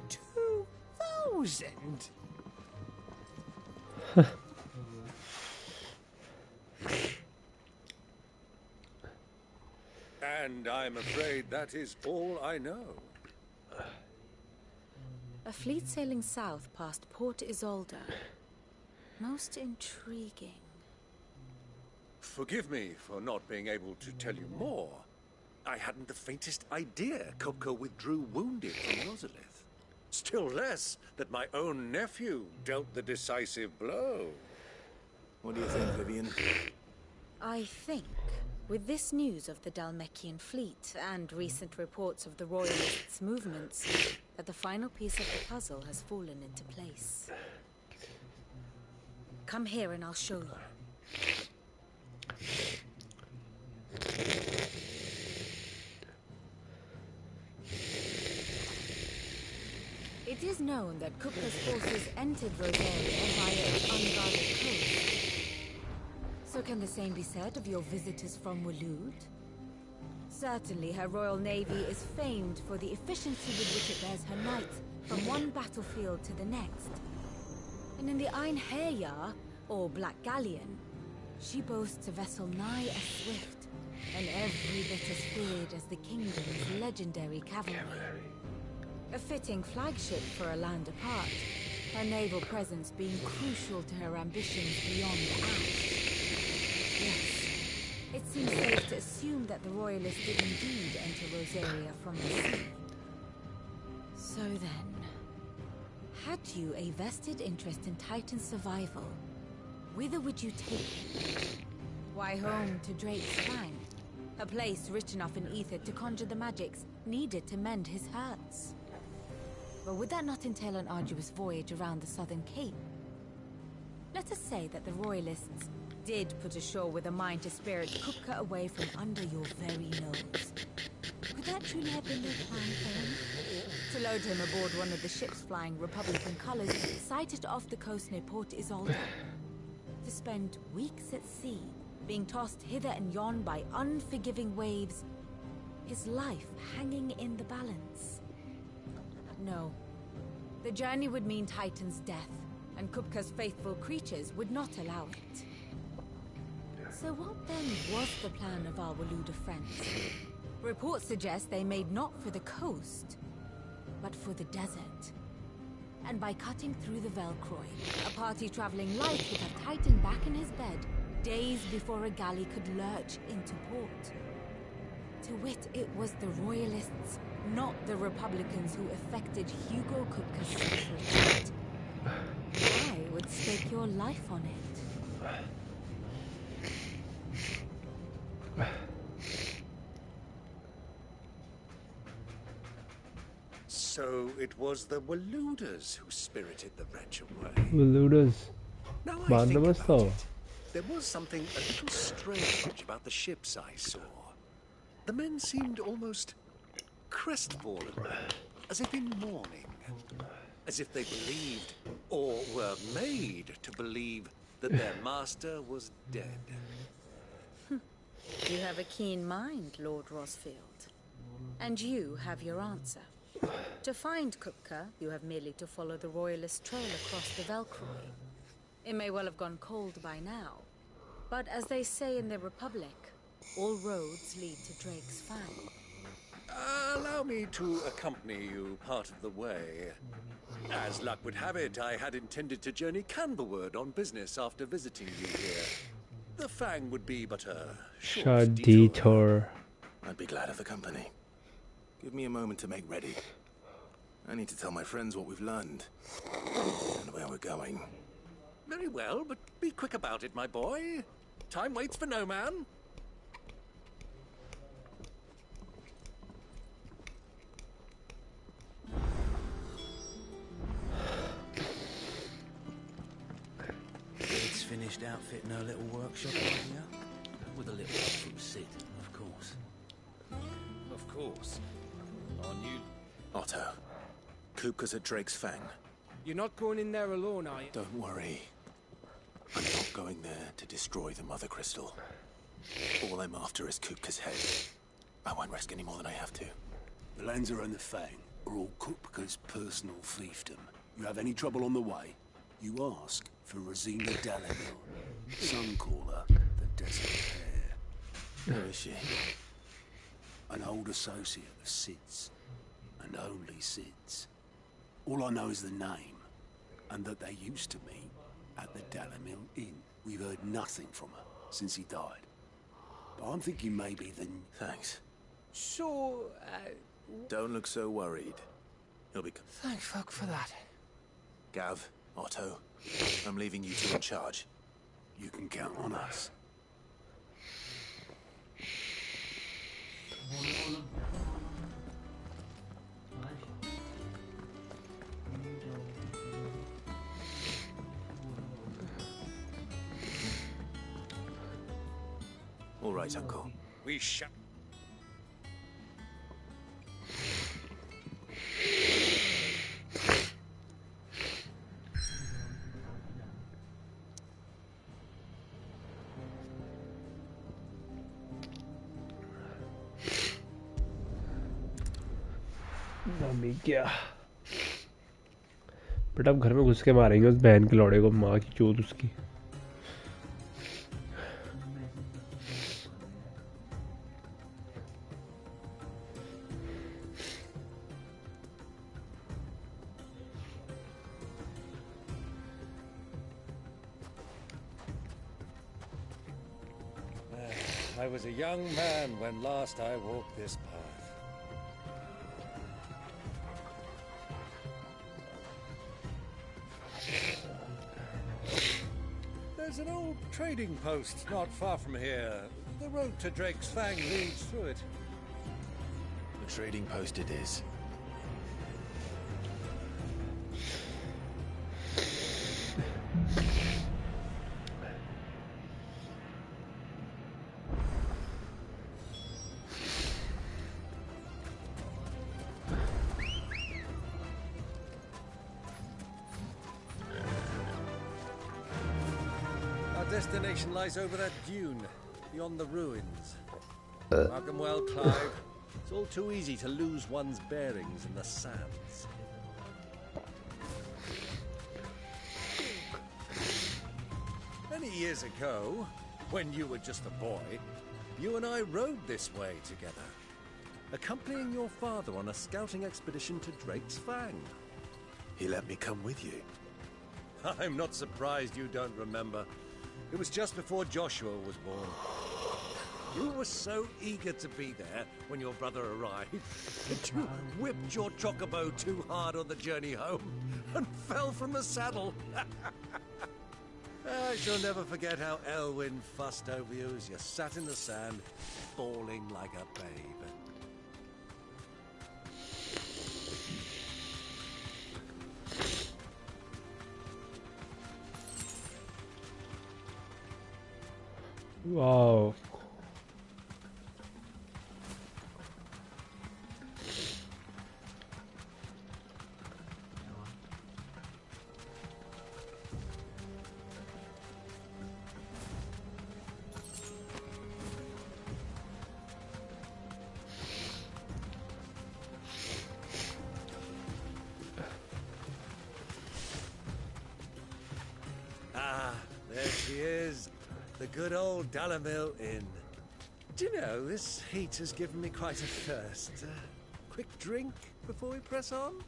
2,000? And I'm afraid that is all I know. A fleet sailing south past Port Isolde. Most intriguing. Forgive me for not being able to tell you more. I hadn't the faintest idea Kopko withdrew wounded from Rosalith. Still less that my own nephew dealt the decisive blow. What do you think, Vivian? I think, with this news of the Dalmekian fleet and recent reports of the Royalists' movements, that the final piece of the puzzle has fallen into place. Come here and I'll show you. It is known that Kupka's forces entered Rosaria via its unguarded coast. So can the same be said of your visitors from Waloed? Certainly her Royal Navy is famed for the efficiency with which it bears her knights from one battlefield to the next. And in the Ein Herjar, or Black Galleon, she boasts a vessel nigh as swift, and every bit as feared as the kingdom's legendary cavalry. A fitting flagship for a land apart, her naval presence being crucial to her ambitions beyond the Ash. Yes, seems safe to assume that the Royalists did indeed enter Rosaria from the sea. So then, had you a vested interest in Titan's survival, whither would you take him? Why, home to Drake's Fang, a place rich enough in ether to conjure the magics needed to mend his hurts. But would that not entail an arduous voyage around the southern cape? Let us say that the Royalists did put ashore with a mind to spirit Kupka away from under your very nose. Could that truly have been their plan then? To load him aboard one of the ships flying Republican colors sighted off the coast near Port Isolde? To spend weeks at sea, being tossed hither and yon by unforgiving waves, his life hanging in the balance? No. The journey would mean Titan's death, and Kupka's faithful creatures would not allow it. So what then was the plan of our Waluda friends? Reports suggest they made not for the coast, but for the desert. And by cutting through the Velcroy, a party traveling light would have Titan back in his bed days before a galley could lurch into port. To wit, it was the Royalists, not the Republicans, who effected Hugo Kupka's safe retreat. I would stake your life on it. So it was the Waludas who spirited the wretch away. Waludas. Now I Bad think naman about to. it, there was something a little strange about the ships I saw. The men seemed almost crestfallen, as if in mourning, as if they believed, or were made to believe, that their master was dead. You have a keen mind, Lord Rosfield. And you have your answer. To find Kupka, you have merely to follow the Royalist trail across the Velcroy. It may well have gone cold by now, but as they say in the Republic, all roads lead to Drake's Fang. Allow me to accompany you part of the way. As luck would have it, I had intended to journey Canberward on business after visiting you here. The Fang would be but a short detour. I'd be glad of the company. Give me a moment to make ready. I need to tell my friends what we've learned and where we're going. Very well, but be quick about it, my boy. Time waits for no man. It's finished outfitting her little workshop idea. With a little help from Sid, of course. Of course. Our new... Otto, Kupka's at Drake's Fang. You're not going in there alone, are you? Don't worry. I'm not going there to destroy the Mother Crystal. All I'm after is Kupka's head. I won't risk any more than I have to. The Lancer and the Fang are all Kupka's personal fiefdom. You have any trouble on the way, you ask for Rosina Dalimil, Suncaller, the Desert Hare. Where is she? An old associate of Sid's, and only Sid's. All I know is the name, and that they used to meet at the Dalimil Inn. We've heard nothing from her since he died. But I'm thinking maybe the... Thanks. So, Don't look so worried. He'll be... Thank fuck for that. Gav, Otto, I'm leaving you two in charge. You can count on us. All right, Uncle. We shall... क्या but अब घर में घुस के मारेंगे उस बहन के लौड़े को माँ की चोट उसकी I was a young man when last I walked this path. There's an old trading post not far from here. The road to Drake's Fang leads through it. The trading post it is. Our destination lies over that dune, beyond the ruins. Mark 'em well, Clive. It's all too easy to lose one's bearings in the sands. Many years ago, when you were just a boy, you and I rode this way together, accompanying your father on a scouting expedition to Drake's Fang. He let me come with you. I'm not surprised you don't remember. It was just before Joshua was born. You were so eager to be there when your brother arrived that you whipped your chocobo too hard on the journey home and fell from the saddle. I shall never forget how Elwyn fussed over you as you sat in the sand, bawling like a babe. Wow. Ah, there she is. The good old Dalamil Inn. Do you know, this heat has given me quite a thirst. Quick drink before we press on?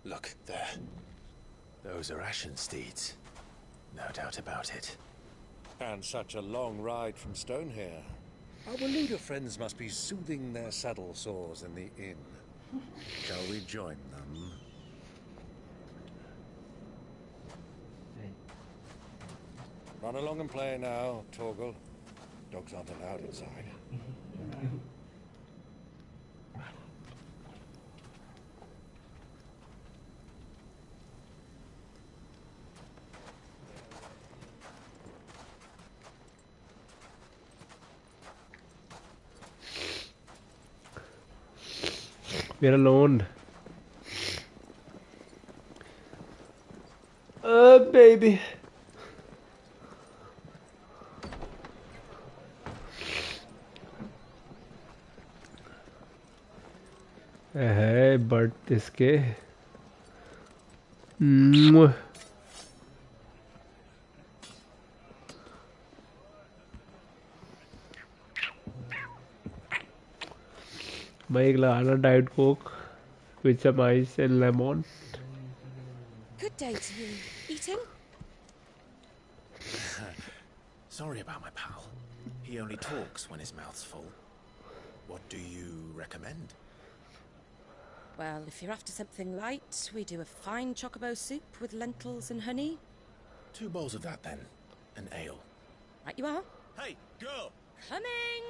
Look, there. Those are ashen steeds. No doubt about it. And such a long ride from Stonehair. Our leader friends must be soothing their saddle sores in the inn. Shall we join them? Run along and play now, Torgal. Dogs aren't allowed inside. We're alone. Baby. Hey, but इसके मैं एक लगाना Diet Coke with some ice and lemon. Good day to you. Eating? Sorry about my pal. He only talks when his mouth's full. What do you recommend? Well, if you're after something light, we do a fine chocobo soup with lentils and honey. 2 bowls of that, then. An ale. Right you are. Hey, girl! Coming!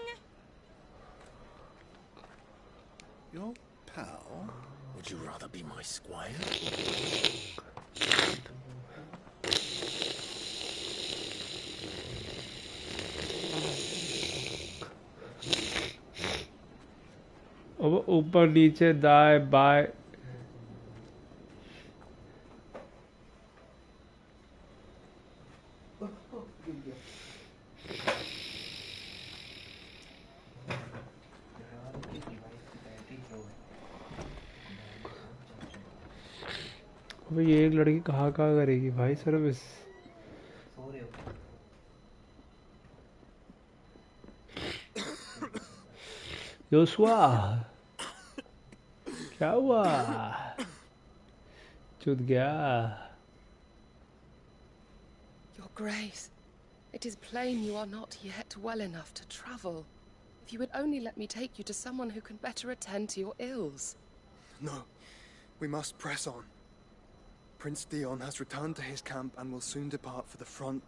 Your pal? Would you rather be my squire? अब ऊपर नीचे दाएं बाएं अबे ये एक लड़की कहाँ करेगी भाई सर्विस? सो रहे हो? योशुआ क्या हुआ? चुद गया? Your Grace, it is plain you are not yet well enough to travel. If you would only let me take you to someone who can better attend to your ills. No, we must press on. Prince Dion has returned to his camp and will soon depart for the front.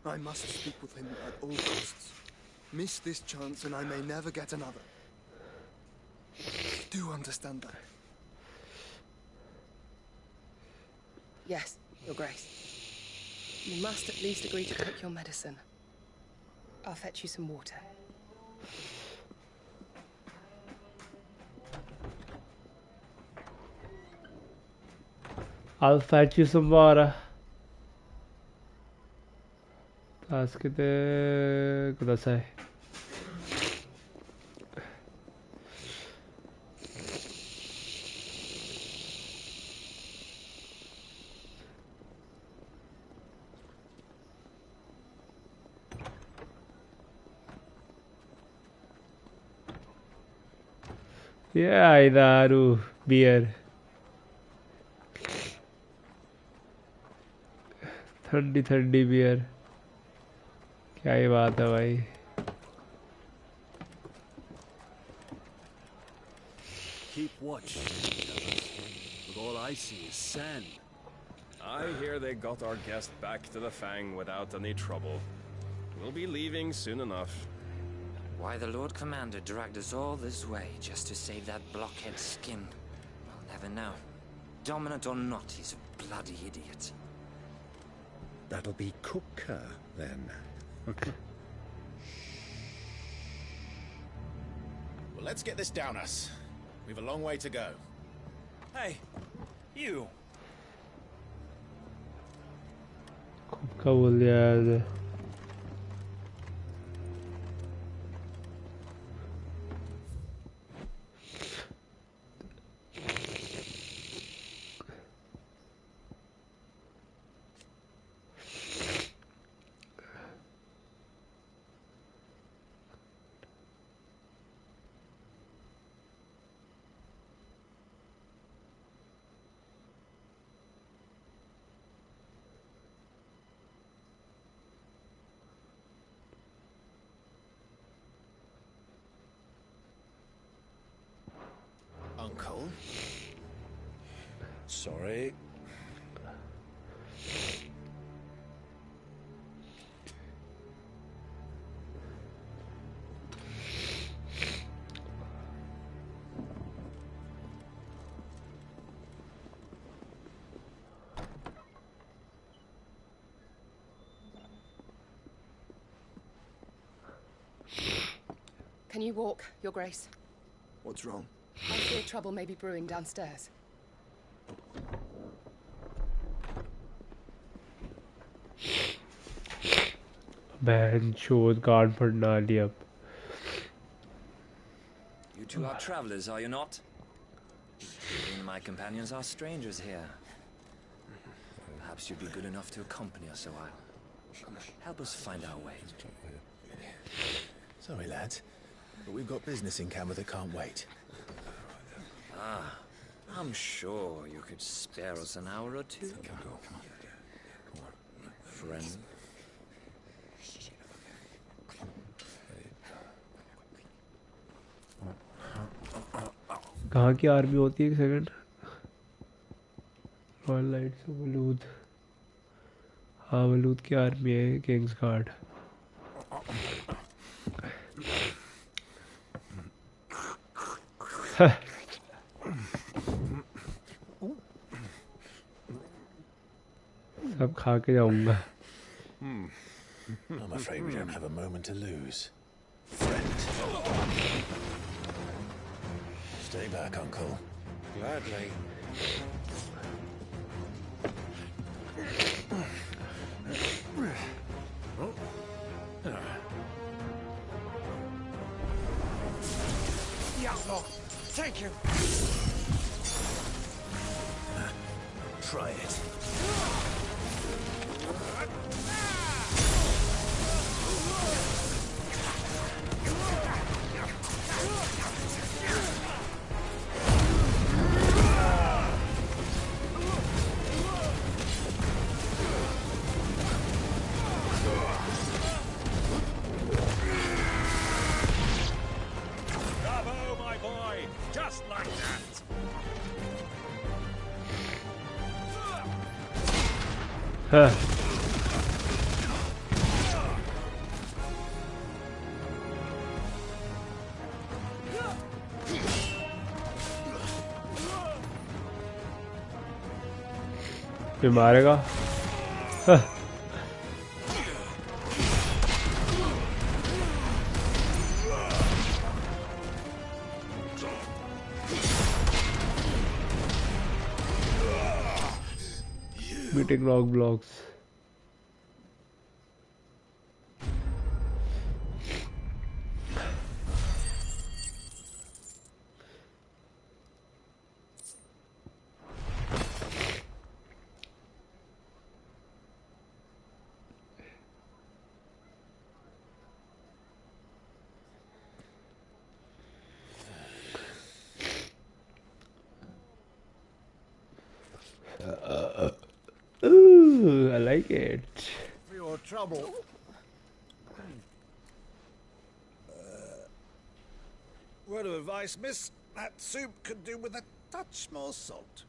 I must speak with him at all costs. Miss this chance and I may never get another. You do understand that? Yes, Your Grace. You must at least agree to cook your medicine. I'll fetch you some water. I'll fetch you some water.助けてください。Yeah, idaru beer. ठंडी beer क्या ही बात है भाई. Keep watch. But all I see is sand. I hear they got our guest back to the Fang without any trouble. We'll be leaving soon enough. Why the Lord Commander dragged us all this way just to save that blockhead skin, we'll never know. Dominant or not, he's a bloody idiot. That'll be Cooker, then. Well, let's get this down us. We've a long way to go. Hey, you. क्या बोल दिया यार? Uncle? Sorry. Can you walk, Your Grace? What's wrong? I fear trouble may be brewing downstairs. बहन चोद guard पड़ना वाली अब. You two are travelers, are you not? You and my companions are strangers here. Perhaps you'd be good enough to accompany us a while. Help us find our way. Sorry, lads, but we've got business in camera that can't wait. Ah, I'm sure you could spare us an hour or two. Come on. Friend. कहाँ की army होती है? एक second. Royal lights वलूद. हाँ वलूद की army है Kings guard. सब खा के जाऊंगा. I'm afraid we don't have a moment to lose. Friend. Stay back, Uncle. Gladly. Yeah, Lord. Thank you. Try it. Bravo, my boy! Just like that! Huh. कोई मारेगा? हाँ। Beating rock blocks. Ooh, I like it. For your trouble. Word of advice, miss. That soup could do with a touch more salt.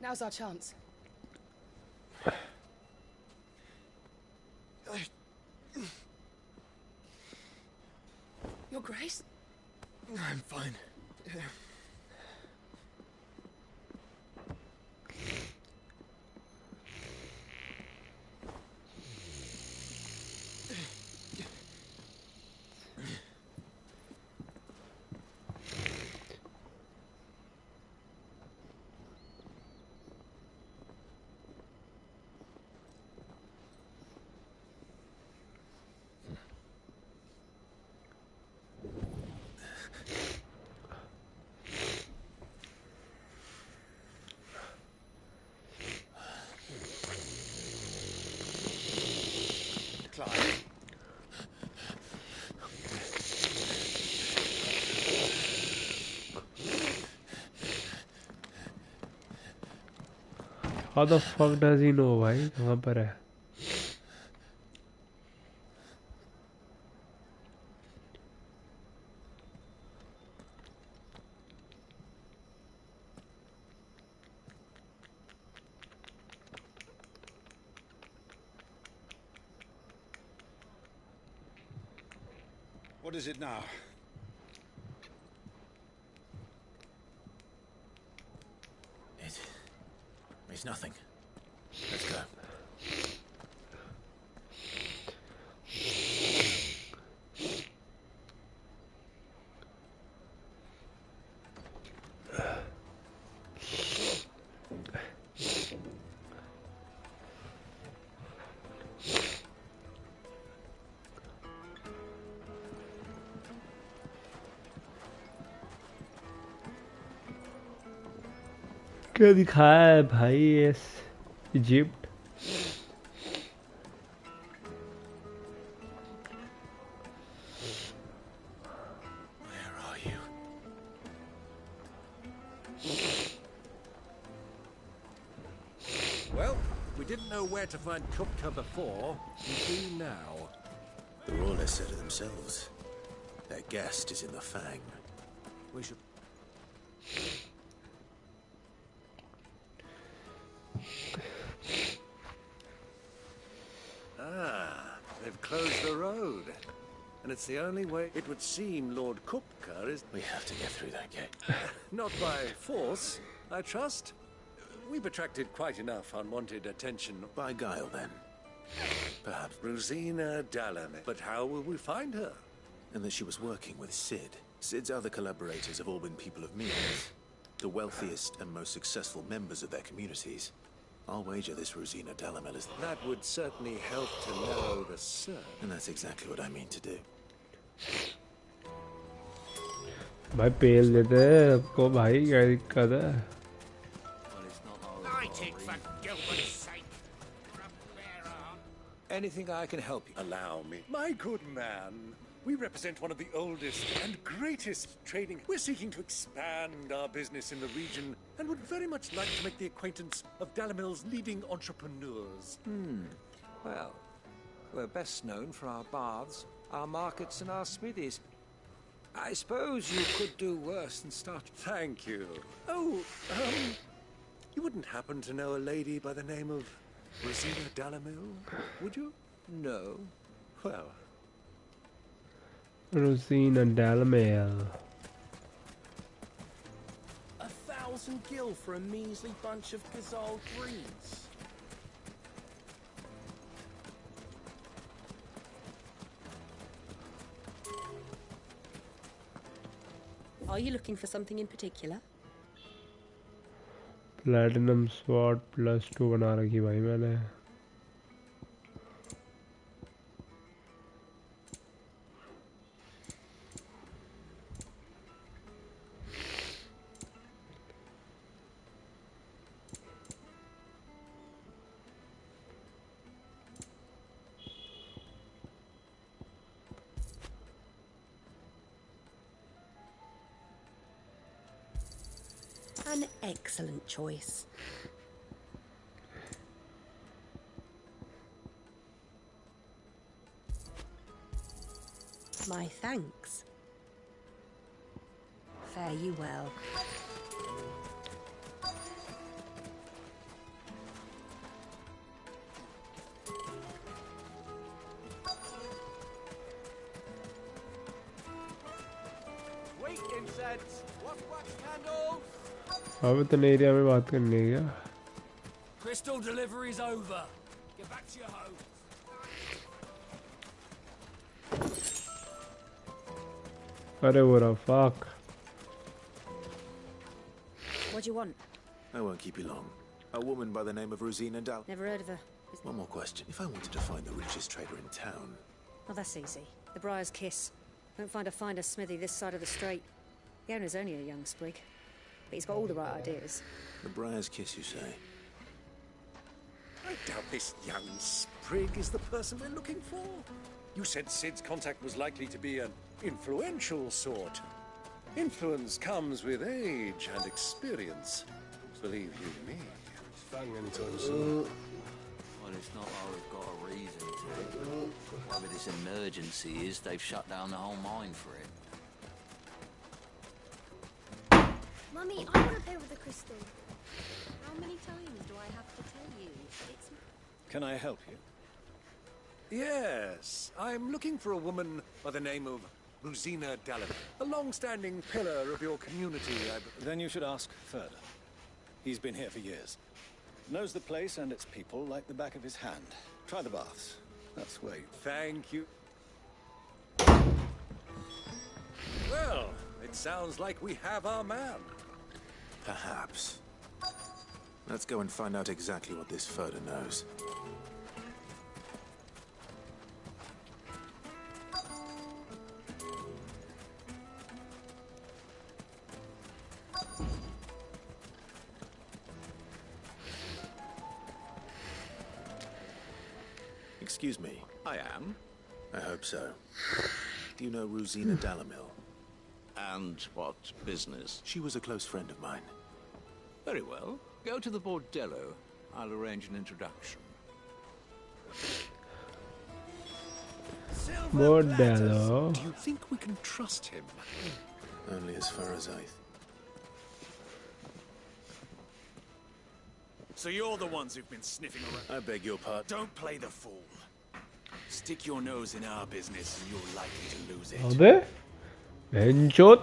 Now's our chance. Your Grace? I'm fine. How the fuck does he know भाई कहाँ पर है? What is it now? It's nothing. Let's go. क्या दिखाया है भाई ये Egypt? Well, we didn't know where to find Kupka before. We do now. The Rawlers said it themselves. Their guest is in the Fang. We should... Ah, they've closed the road. And it's the only way it would seem Lord Kupka is... We have to get through that gate. Not by force, I trust. we've attracted quite enough unwanted attention. By guile, then. Perhaps. Rosina Dalame. But how will we find her? And that she was working with Sid. Sid's other collaborators have all been people of means. The wealthiest and most successful members of their communities. I'll wager this Rosina Dalame is... That would certainly help to narrow the search. And that's exactly what I mean to do. भाई पेल देते हैं आपको भाई क्या दिक्कत है? Anything I can help you? Allow me. My good man, we represent one of the oldest and greatest trading. We're seeking to expand our business in the region and would very much like to make the acquaintance of Dalamil's leading entrepreneurs. Well, we're best known for our baths, our markets and our smithies. I suppose you could do worse than start... Thank you. Oh, you wouldn't happen to know a lady by the name of Rosina Dalamil, would you? No. Well... Rosina Dalame. 1,000 gil for a measly bunch of Gazal greens. Are you looking for something in particular? Platinum sword +2 बना रखी भाई मैंने. An excellent choice. My thanks. Fare you well. Wheat incense. What's wax candles? अब इतने area में बात करनी है क्या? Crystal delivery's over. Get back to your home. अरे वो रहा fuck. What do you want? I won't keep you long. A woman by the name of Rosina Dal... Never heard of her. One more question. If I wanted to find the richest trader in town... Oh, that's easy. The Briar's Kiss. Don't find a finer smithy this side of the strait. The owner's only a young sprig, but he's got all the right ideas. The Briar's Kiss, you say? I doubt this young sprig is the person we're looking for. You said Sid's contact was likely to be an influential sort. Influence comes with age and experience. Believe you me. Well, it's not like we've got a reason to. Whatever this emergency is, they've shut down the whole mine for it. Mummy, I want to play with the crystal. How many times do I have to tell you? It's... Can I help you? Yes, I'm looking for a woman by the name of Rosina Dalame, a long-standing pillar of your community. Then you should ask further. He's been here for years. Knows the place and its people like the back of his hand. Try the baths. That's where you... Thank you. Well, it sounds like we have our man. Perhaps. Let's go and find out exactly what this Furder knows. Excuse me. I am. I hope so. Do you know Rosina Dalamil? And what business? She was a close friend of mine. Very well. Go to the bordello. I'll arrange an introduction. Bordello. Do you think we can trust him? Only as far as So you're the ones who've been sniffing around. I beg your pardon. Don't play the fool. Stick your nose in our business and you're likely to lose it. अबे बेंचोद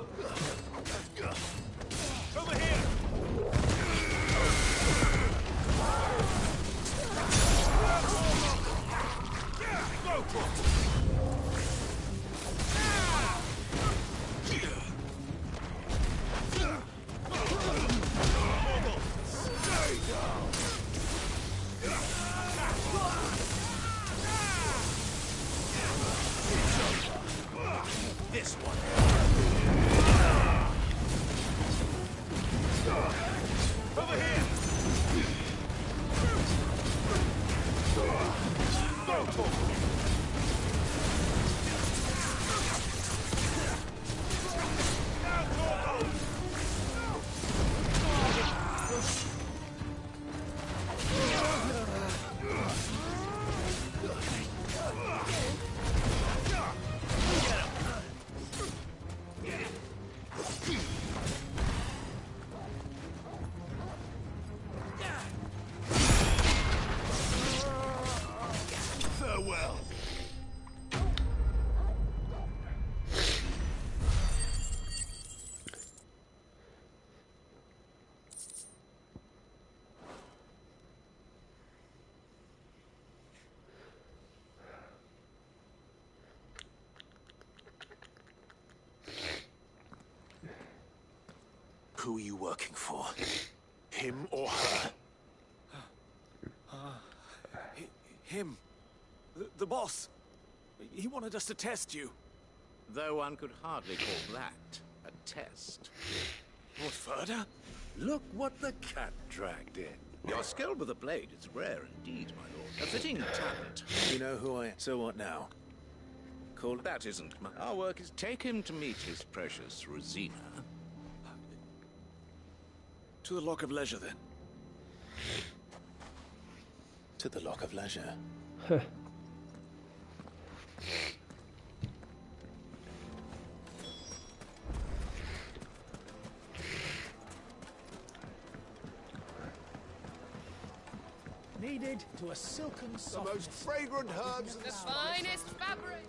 This one. Over here. Farewell. Who are you working for? Him or her? Him. The boss. He wanted us to test you. Though one could hardly call that a test. What further? Look what the cat dragged in. Your skill with the blade is rare indeed, my lord. A fitting talent. You know who I... So what now? Call that isn't my... Our work is take him to meet his precious Rosina. To the Lock of Leisure, then. To the Lock of Leisure. Needed to a silken The most fragrant herbs and The finest fabric.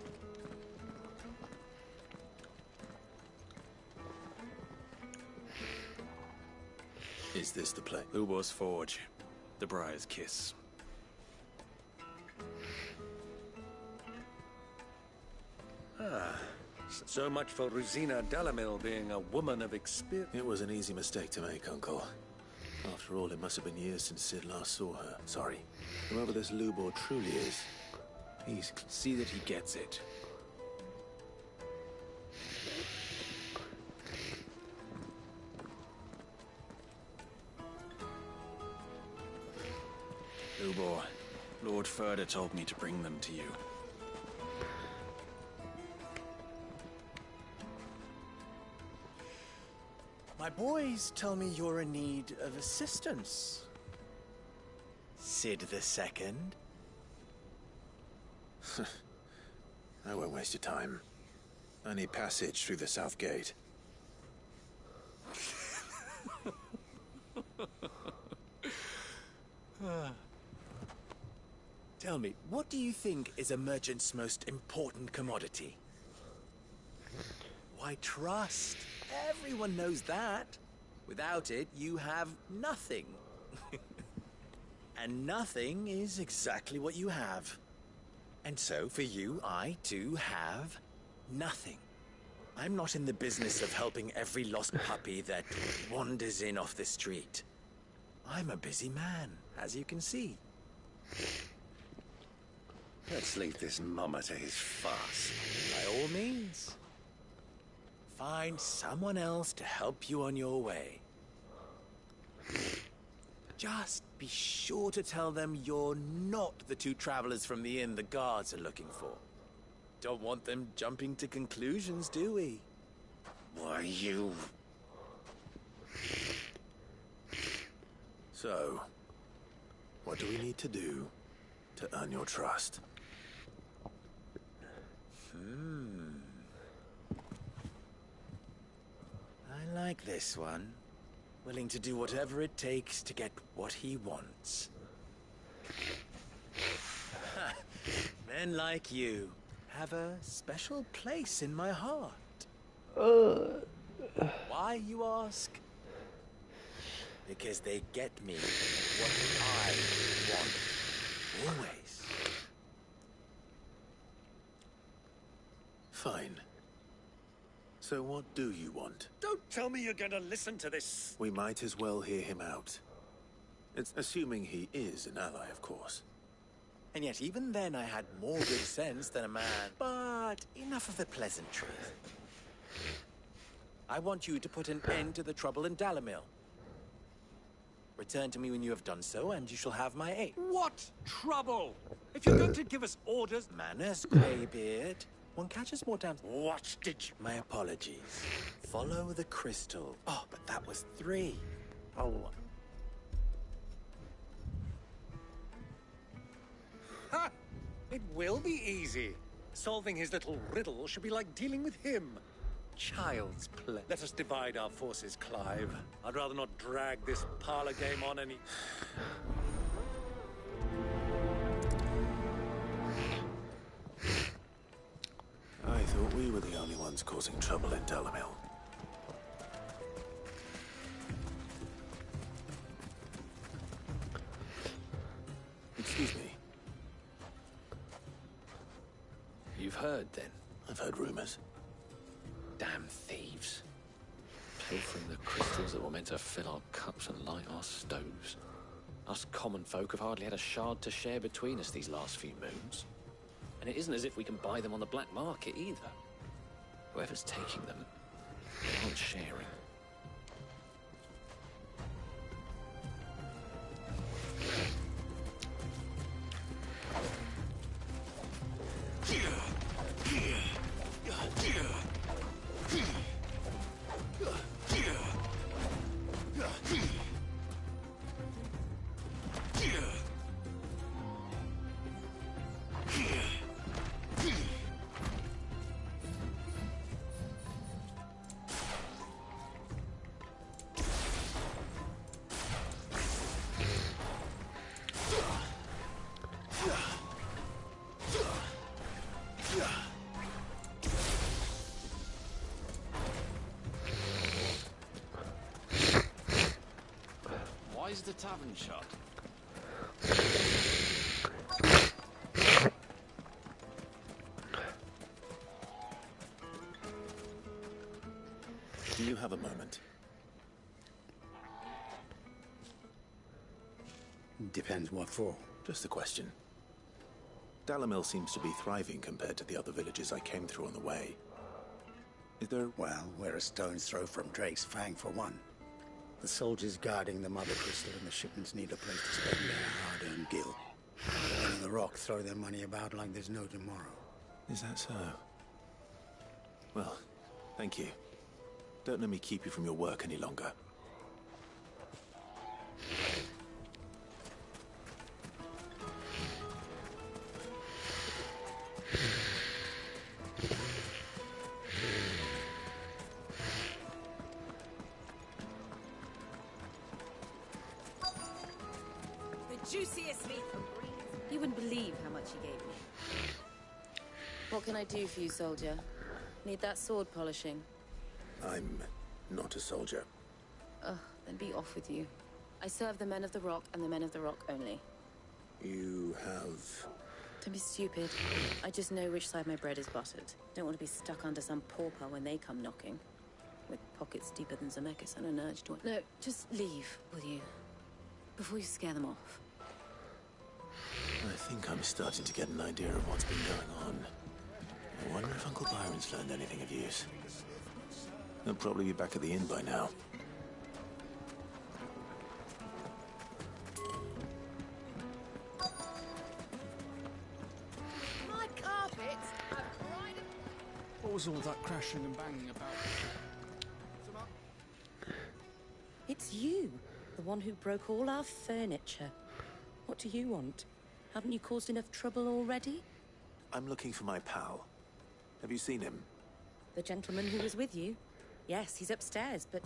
Is this the place? Ubor's Forge. The Briar's Kiss. So much for Rosina Delamil being a woman of experience. It was an easy mistake to make, Uncle. After all, it must have been years since Sid last saw her. Sorry. Whoever this Lubor truly is, he's... See that he gets it. Lubor, Lord Furder told me to bring them to you. My boys tell me you're in need of assistance. Sid the Second. I won't waste your time. I need passage through the south gate. Tell me, what do you think is a merchant's most important commodity? Why, trust. Everyone knows that. Without it, you have nothing. And nothing is exactly what you have. And so, for you, I, too, have nothing. I'm not in the business of helping every lost puppy that wanders in off the street. I'm a busy man, as you can see. Let's leave this mummer to his farce. By all means. Find someone else to help you on your way. Just be sure to tell them you're not the two travelers from the inn the guards are looking for. Don't want them jumping to conclusions, do we? Why, you... So, what do we need to do to earn your trust? I like this one. Willing to do whatever it takes to get what he wants. Men like you have a special place in my heart. Why, you ask? Because they get me what I want. Always. Fine. So what do you want? Don't tell me you're going to listen to this. We might as well hear him out. It's assuming he is an ally, of course. And yet even then I had more good sense than a man. But enough of the pleasantries. I want you to put an end to the trouble in Dalamil. Return to me when you have done so, and you shall have my aid. What trouble? If you're going to give us orders... Manners, Greybeard. One catches more times. What did you... My apologies. Follow the crystal. Oh, but that was 3. Oh. Ha! It will be easy. Solving his little riddle should be like dealing with him. Child's play. Let us divide our forces, Clive. I'd rather not drag this parlor game on any... I thought we were the only ones causing trouble in Dalamil. Excuse me. You've heard, then? I've heard rumors. Damn thieves. Pilfering the crystals that were meant to fill our cups and light our stoves. Us common folk have hardly had a shard to share between us these last few moons. And it isn't as if we can buy them on the black market either. Whoever's taking them, they aren't sharing. Why is the tavern shut? Do you have a moment? Depends what for. Just a question. Dalamil seems to be thriving compared to the other villages I came through on the way. Is there... Well, we're a stone's throw from Drake's Fang, for one. The soldiers guarding the Mother Crystal and the shipments need a place to spend their hard-earned gil. Men in the Rock throw their money about like there's no tomorrow. Is that so? Well, thank you. Don't let me keep you from your work any longer. Juiciest meat from Greece. You wouldn't believe how much he gave me. What can I do for you, soldier? Need that sword polishing? I'm not a soldier. Ugh, then be off with you. I serve the men of the Rock and the men of the Rock only. You have... Don't be stupid. I just know which side my bread is buttered. Don't want to be stuck under some pauper when they come knocking. With pockets deeper than Zemeckis and an urge to... No, just leave, will you? Before you scare them off. I think I'm starting to get an idea of what's been going on. I wonder if Uncle Byron's learned anything of use. He'll probably be back at the inn by now. My carpet! What was all that crashing and banging about? It's you, the one who broke all our furniture. What do you want? Haven't you caused enough trouble already? I'm looking for my pal. Have you seen him? The gentleman who was with you? Yes, he's upstairs, but...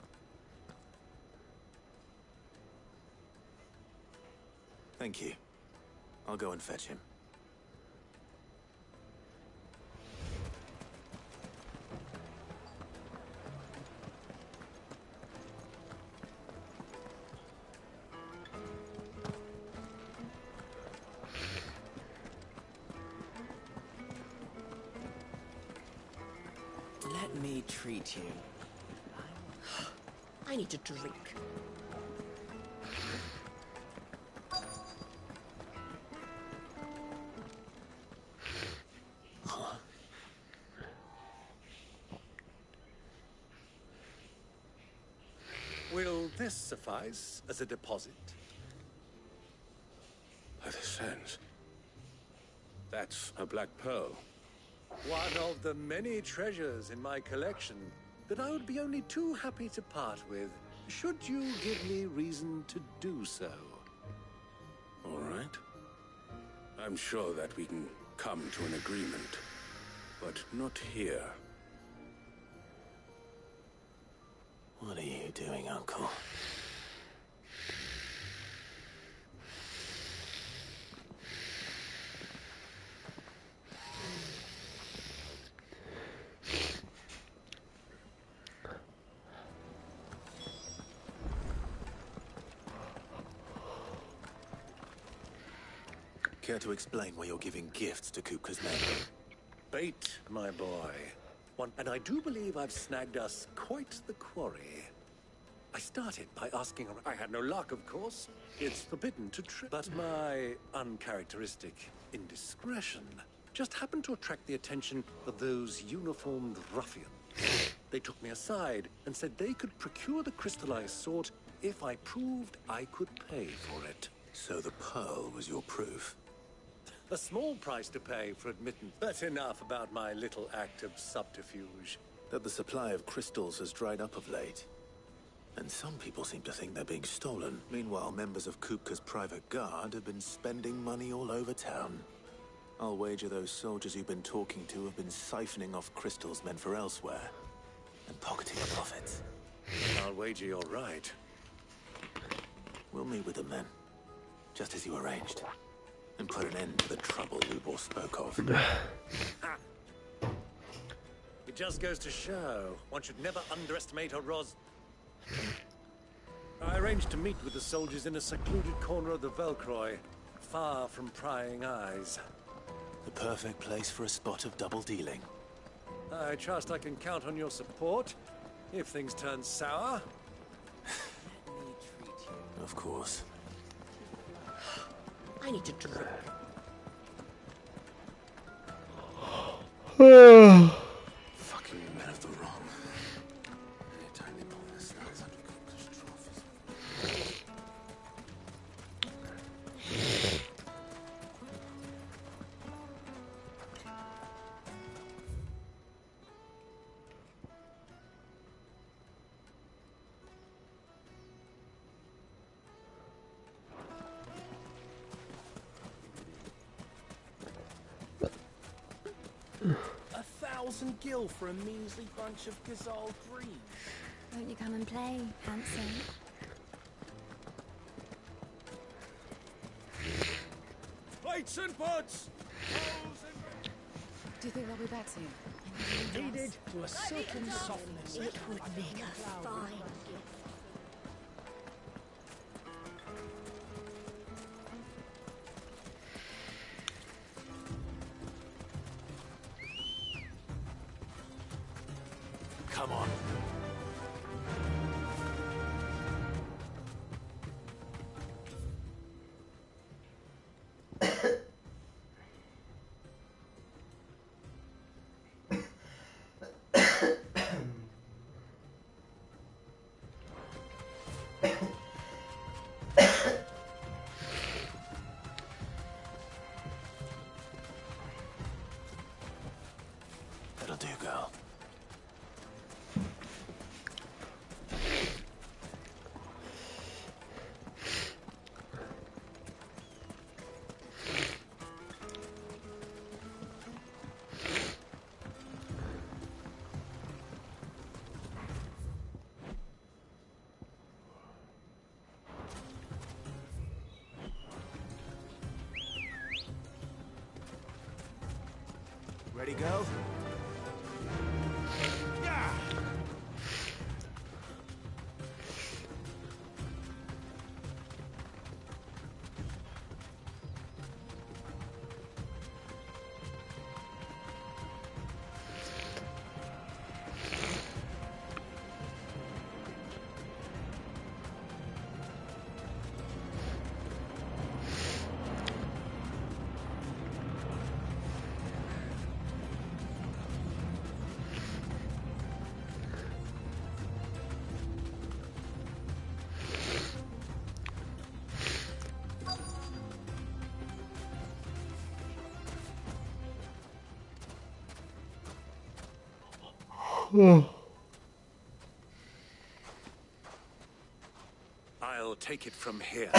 Thank you. I'll go and fetch him. Let me treat you. I need a drink. Will this suffice as a deposit? By the sands. That's a black pearl. One of the many treasures in my collection that I would be only too happy to part with, should you give me reason to do so. All right. I'm sure that we can come to an agreement, but not here. What are you doing, Uncle? Care to explain why you're giving gifts to Kupka's men? Bait, my boy. And I do believe I've snagged us quite the quarry. I started by asking her. I had no luck, of course. It's forbidden to trick. But my uncharacteristic indiscretion just happened to attract the attention of those uniformed ruffians. They took me aside and said they could procure the crystal I sought if I proved I could pay for it. So the pearl was your proof? A small price to pay for admittance, but enough about my little act of subterfuge. That the supply of crystals has dried up of late. And some people seem to think they're being stolen. Meanwhile, members of Kupka's private guard have been spending money all over town. I'll wager those soldiers you've been talking to have been siphoning off crystals meant for elsewhere, and pocketing the profits. I'll wager you're right. We'll meet with them then, just as you arranged, and put an end to the trouble Lubor spoke of. It just goes to show one should never underestimate a I arranged to meet with the soldiers in a secluded corner of the Velcroy, far from prying eyes. The perfect place for a spot of double dealing. I trust I can count on your support if things turn sour. Of course. I need to drink. Fucking men of the wrong. Any time they pull their snouts under Kupka's trophies. $1,000 for a measly bunch of Gazal green. Won't you come and play, handsome? Plates and pots! Do you think they'll be back soon? Kneaded to a certain softness. It would make a fine Come on. That'll do, girl. Ready, go? Yeah! I'll take it from here.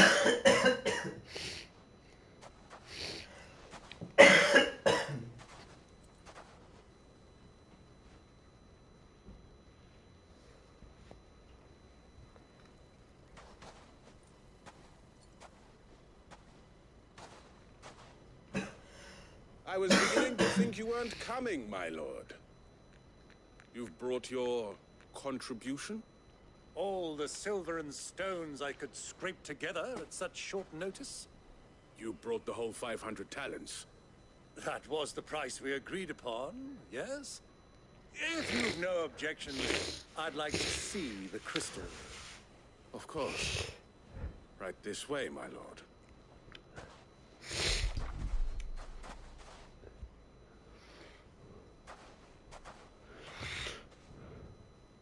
I was beginning to think you weren't coming, my lord. You've brought your contribution? All the silver and stones I could scrape together at such short notice? You brought the whole 500 talents. That was the price we agreed upon, yes? If you've no objections, I'd like to see the crystal. Of course. Right this way, my lord.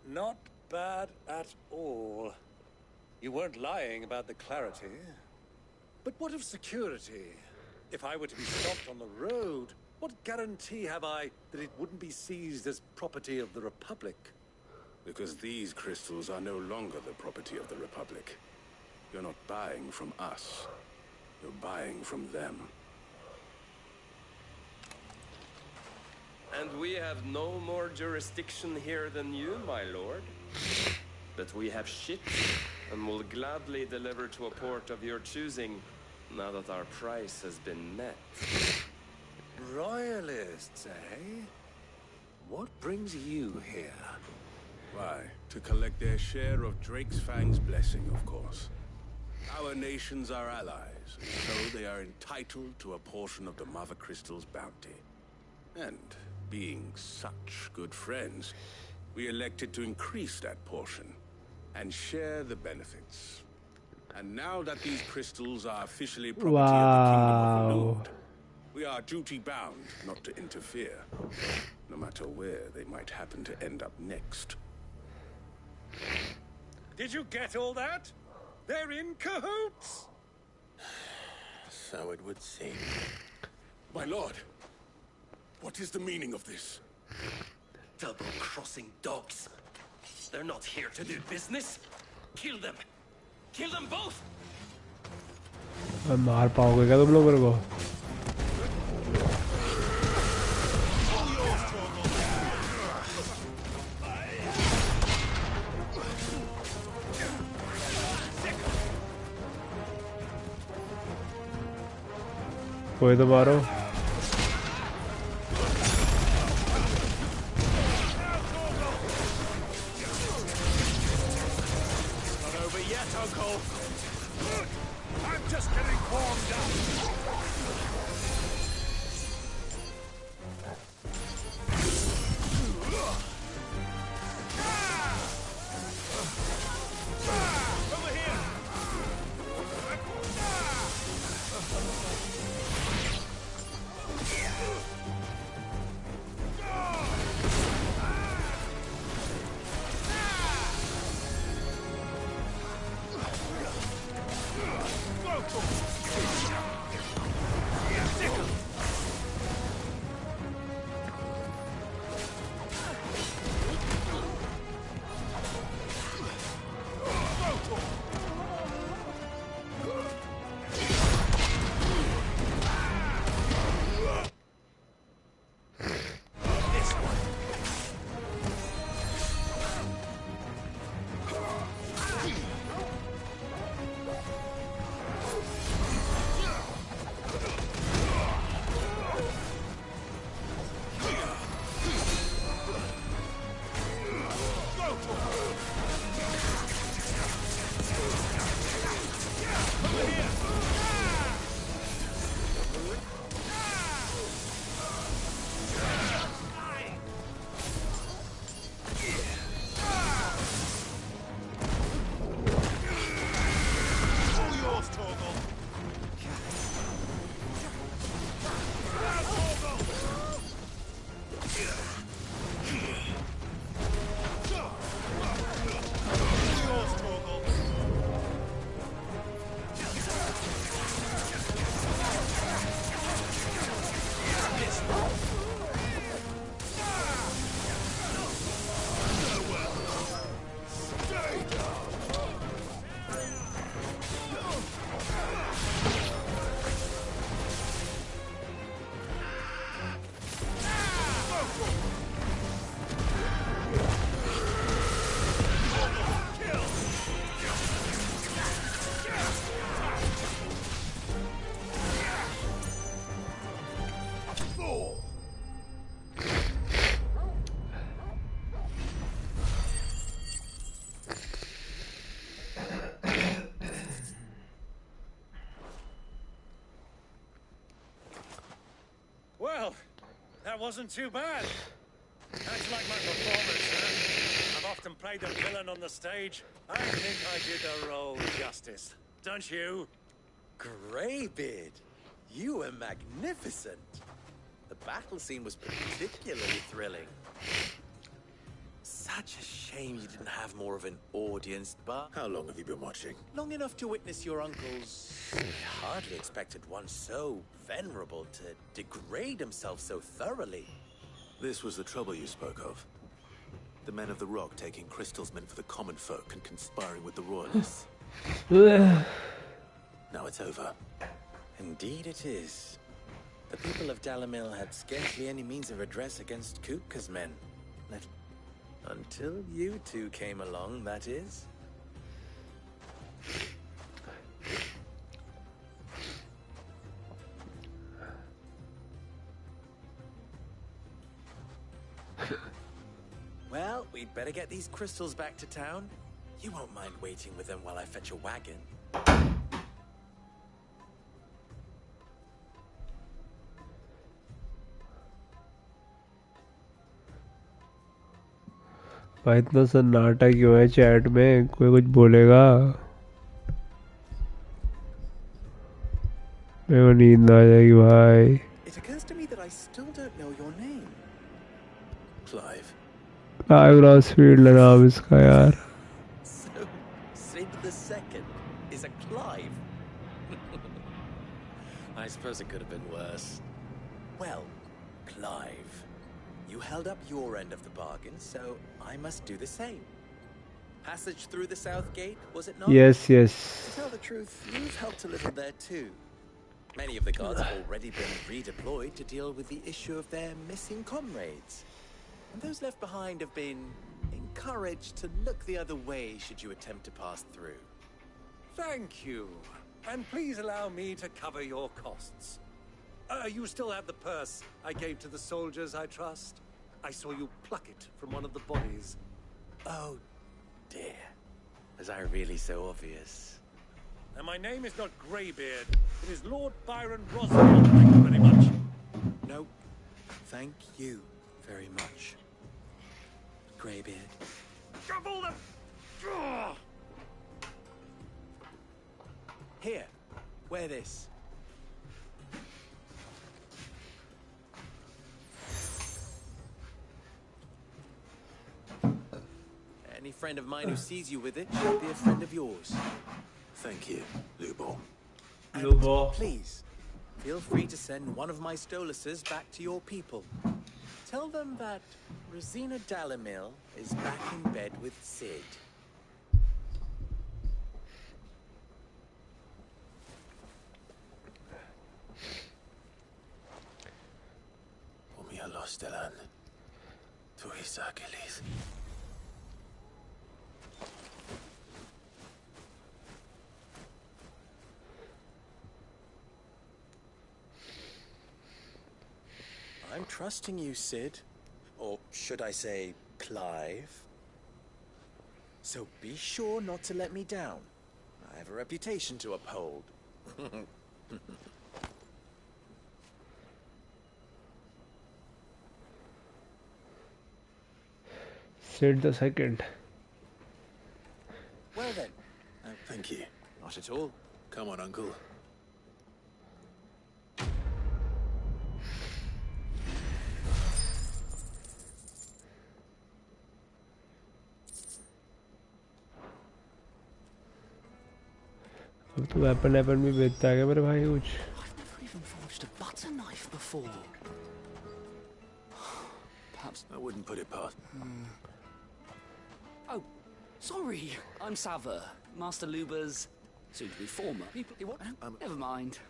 Not bad at all. You weren't lying about the clarity. But what of security? If I were to be stopped on the road, what guarantee have I that it wouldn't be seized as property of the Republic? Because these crystals are no longer the property of the Republic. You're not buying from us. You're buying from them. And we have no more jurisdiction here than you, my lord. But we have ships, and will gladly deliver to a port of your choosing, now that our price has been met. Royalists, eh? What brings you here? Why, to collect their share of Drake's Fang's blessing, of course. Our nations are allies, and so they are entitled to a portion of the Mother Crystal's bounty. And being such good friends, we elected to increase that portion and share the benefits. And now that these crystals are officially property of the Kingdom of the Lord, we are duty-bound not to interfere, no matter where they might happen to end up next. Did you get all that? They're in cahoots! So it would seem. My lord, what is the meaning of this? Double-crossing dogs. They're not here to do business. Kill them. Kill them both. मार पाओगे क्या तुम लोग मेरे को? कोई तो मारो. I'm just getting warmed up. Over here. That wasn't too bad. That's like my performance, huh? I've often played the villain on the stage. I think I did the role justice. Don't you? Greybeard, you were magnificent. The battle scene was particularly thrilling. Such a shame you didn't have more of an audience, but... How long have you been watching? Long enough to witness your uncle's... I hardly expected one so venerable to degrade himself so thoroughly. This was the trouble you spoke of. The men of the Rock taking Crystal's men for the common folk and conspiring with the Royalists. Now it's over. Indeed it is. The people of Dalamil had scarcely any means of redress against Kupka's men. Until you two came along, that is. Well, we'd better get these crystals back to town. You won't mind waiting with them while I fetch a wagon. भाई इतना सन्नाटा क्यों है chat में कोई कुछ बोलेगा मेरे को नींद आ जाएगी भाई It occurs to me that I still don't know your name. Clive. Clive Rossfield है नाम इसका यार So, Sid the Second is a Clive. I suppose it could have been worse. Well, Clive, you held up your end of the bargain, so I must do the same. Passage through the south gate, was it not? Yes, yes. To tell the truth, you've helped a little there too. Many of the guards have already been redeployed to deal with the issue of their missing comrades. And those left behind have been encouraged to look the other way should you attempt to pass through. Thank you. And please allow me to cover your costs. You still have the purse I gave to the soldiers, I trust? I saw you pluck it from one of the bodies. Oh, dear. Was I really so obvious? And my name is not Greybeard. It is Lord Byron Roswell. Thank you very much. No, thank you very much, Greybeard. Shovel them! Ugh! Here, wear this. Any friend of mine who sees you with it should be a friend of yours. Thank you, Lubor. Lubor. Please, feel free to send one of my Stoluses back to your people. Tell them that Rosina Dalamil is back in bed with Sid. Omia Lostelan. Tuisa Achilles. I'm trusting you, Sid. Or should I say, Clive. So be sure not to let me down. I have a reputation to uphold. Sid the Second. Well then. Thank you. Not at all. Come on, Uncle. अब तो weapon भी बेचता है क्या मेरे भाई कुछ I've never even forged a butter knife before. Perhaps I wouldn't put it past. Oh, sorry. I'm Sava, Master Luba's soon-to-be former. People, never mind.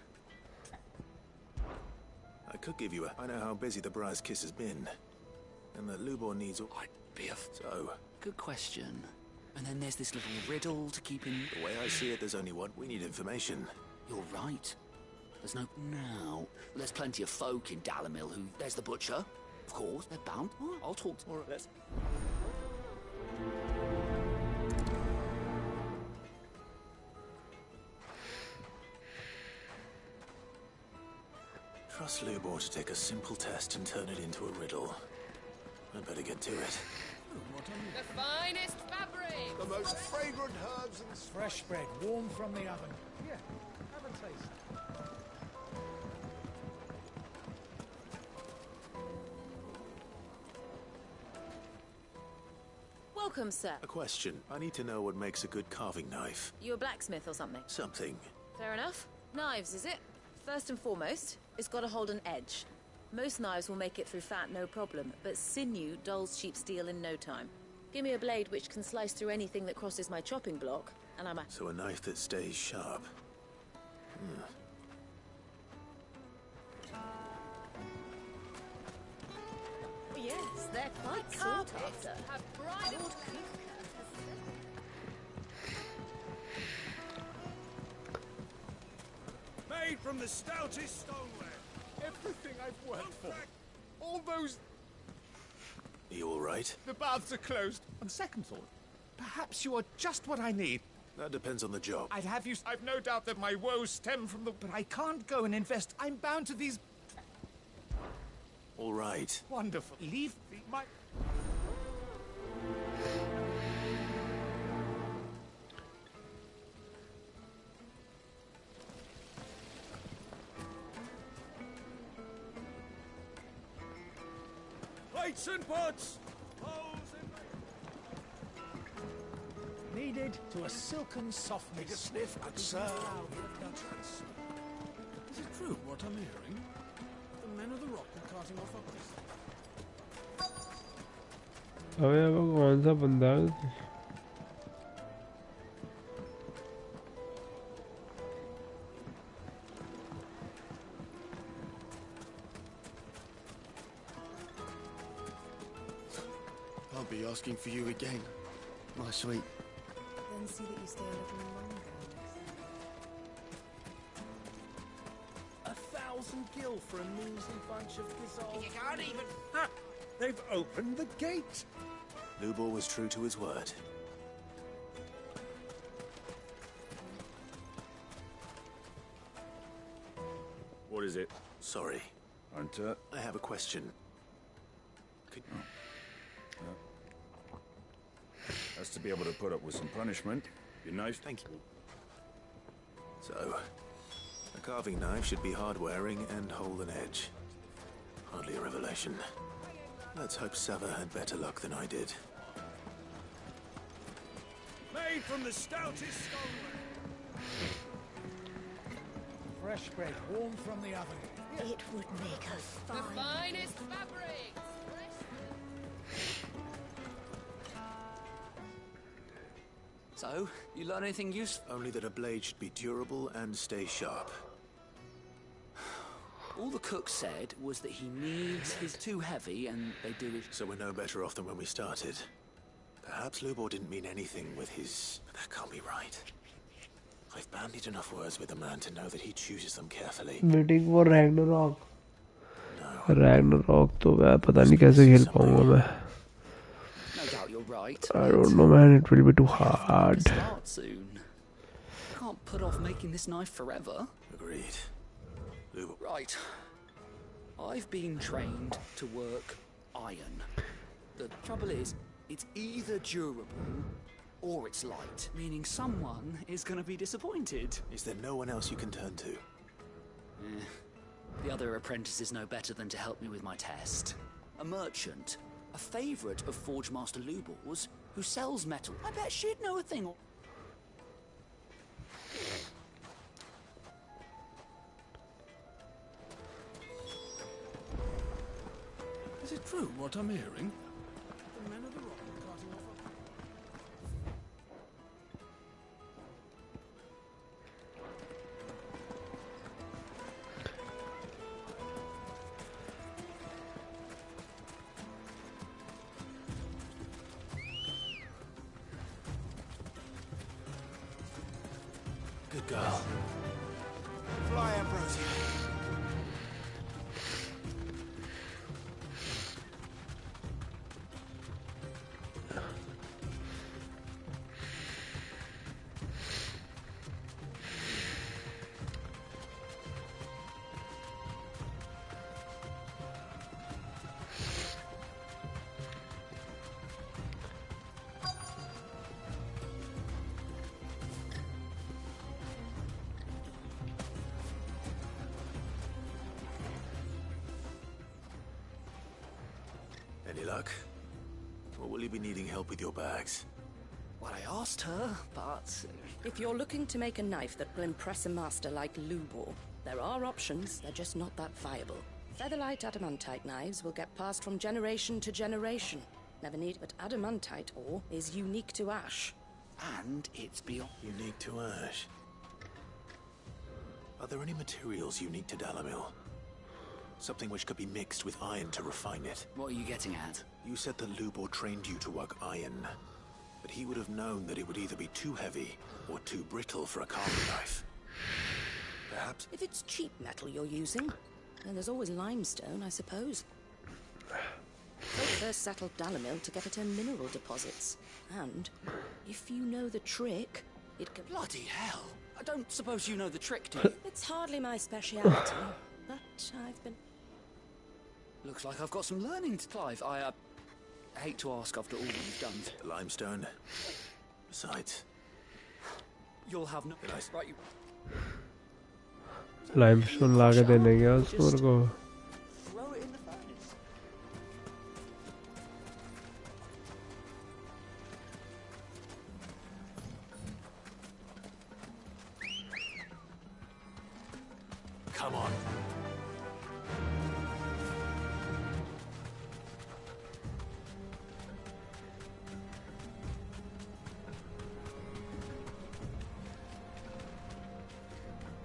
I could give you a... I know how busy the Briar's Kiss has been. And that Lubor needs... I'd be a... So... Good question. And then there's this little riddle to keep in... The way I see it, there's only one. We need information. You're right. There's no... Now, there's plenty of folk in Dalamil who... There's the butcher. Of course, they're bound. Oh, I'll talk to... Let's... Trust Lubor to take a simple test and turn it into a riddle. I'd better get to it. The finest fabric! The most fragrant herbs and fresh bread, warm from the oven. Here, have a taste. Welcome, sir. A question. I need to know what makes a good carving knife. You a blacksmith or something? Something. Fair enough. Knives, is it? First and foremost, it's got to hold an edge. Most knives will make it through fat, no problem, but sinew dulls cheap steel in no time. Give me a blade which can slice through anything that crosses my chopping block, and I'm a... So a knife that stays sharp. Yes, they're quite sought after. Lord made from the stoutest stoneware. Everything I've worked for. All those... Are you all right? The baths are closed. On second thought, perhaps you are just what I need. That depends on the job. I'd have you... I've no doubt that my woes stem from the... But I can't go and invest. I'm bound to these... All right. Wonderful. Leave my... Plates and pots! Needed to a silken softness. Take a sniff, good sir. Is it true what I'm hearing? The men of the rock are carting off our crystal. अबे वो कौन सा बंदा है? I'll be asking for you again, my sweet. Then see that you stay a little longer. 1,000 gil for a measly bunch of gazelle. You can't even... Ha! They've opened the gate! Lubor was true to his word. What is it? Sorry. Hunter? I have a question. Could... Has to be able to put up with some punishment. Your knife? Thank you. So, a carving knife should be hard-wearing and hold an edge. Hardly a revelation. Let's hope Sava had better luck than I did. Made from the stoutest stoneware. Fresh bread, warm from the oven. It would make a The fine... finest fabric! So, you learn anything useful? Only that a blade should be durable and stay sharp. All the cook said was that he needs his too heavy and they do it. So we're no better off than when we started. Perhaps Lubor didn't mean anything with his... But that can't be right. I've bandied enough words with the man to know that he chooses them carefully. Waiting for Ragnarok. Ragnarok तो मैं पता नहीं कैसे खेल पाऊँगा मैं. No doubt you're right. I don't know, man. It will be too hard. Start soon. Can't put off making this knife forever. Agreed. Lubor. Right. I've been trained to work iron. The trouble is, it's either durable or it's light, meaning someone is going to be disappointed. Is there no one else you can turn to? The other apprentices know better than to help me with my test. A merchant, a favourite of Forge Master Lubor's, who sells metal. I bet she'd know a thing or... Is it true what I'm hearing? The men of the rock are carting off our... Good girl. Fly, Ambrosia. luck? Or will you be needing help with your bags? Well, I asked her, but... If you're looking to make a knife that will impress a master like Lubor, there are options, they're just not that viable. Featherlight adamantite knives will get passed from generation to generation. Never need, but adamantite ore is unique to ash. And it's beyond... Unique to ash? Are there any materials unique to Dalamil? Something which could be mixed with iron to refine it. What are you getting at? You said that Lubor trained you to work iron. But he would have known that it would either be too heavy or too brittle for a carving knife. Perhaps... If it's cheap metal you're using, then there's always limestone, I suppose. Folk first settled Dalamil to get at her mineral deposits. And, if you know the trick, it can... Bloody hell! I don't suppose you know the trick, do you? It's hardly my speciality, but I've been... Looks like I've got some learning to Clive. I hate to ask after all you've done. The limestone. Besides... You'll have no... Right, you... limestone ला के देने क्या उसको मेरे को Throw it in the furnace. Come on.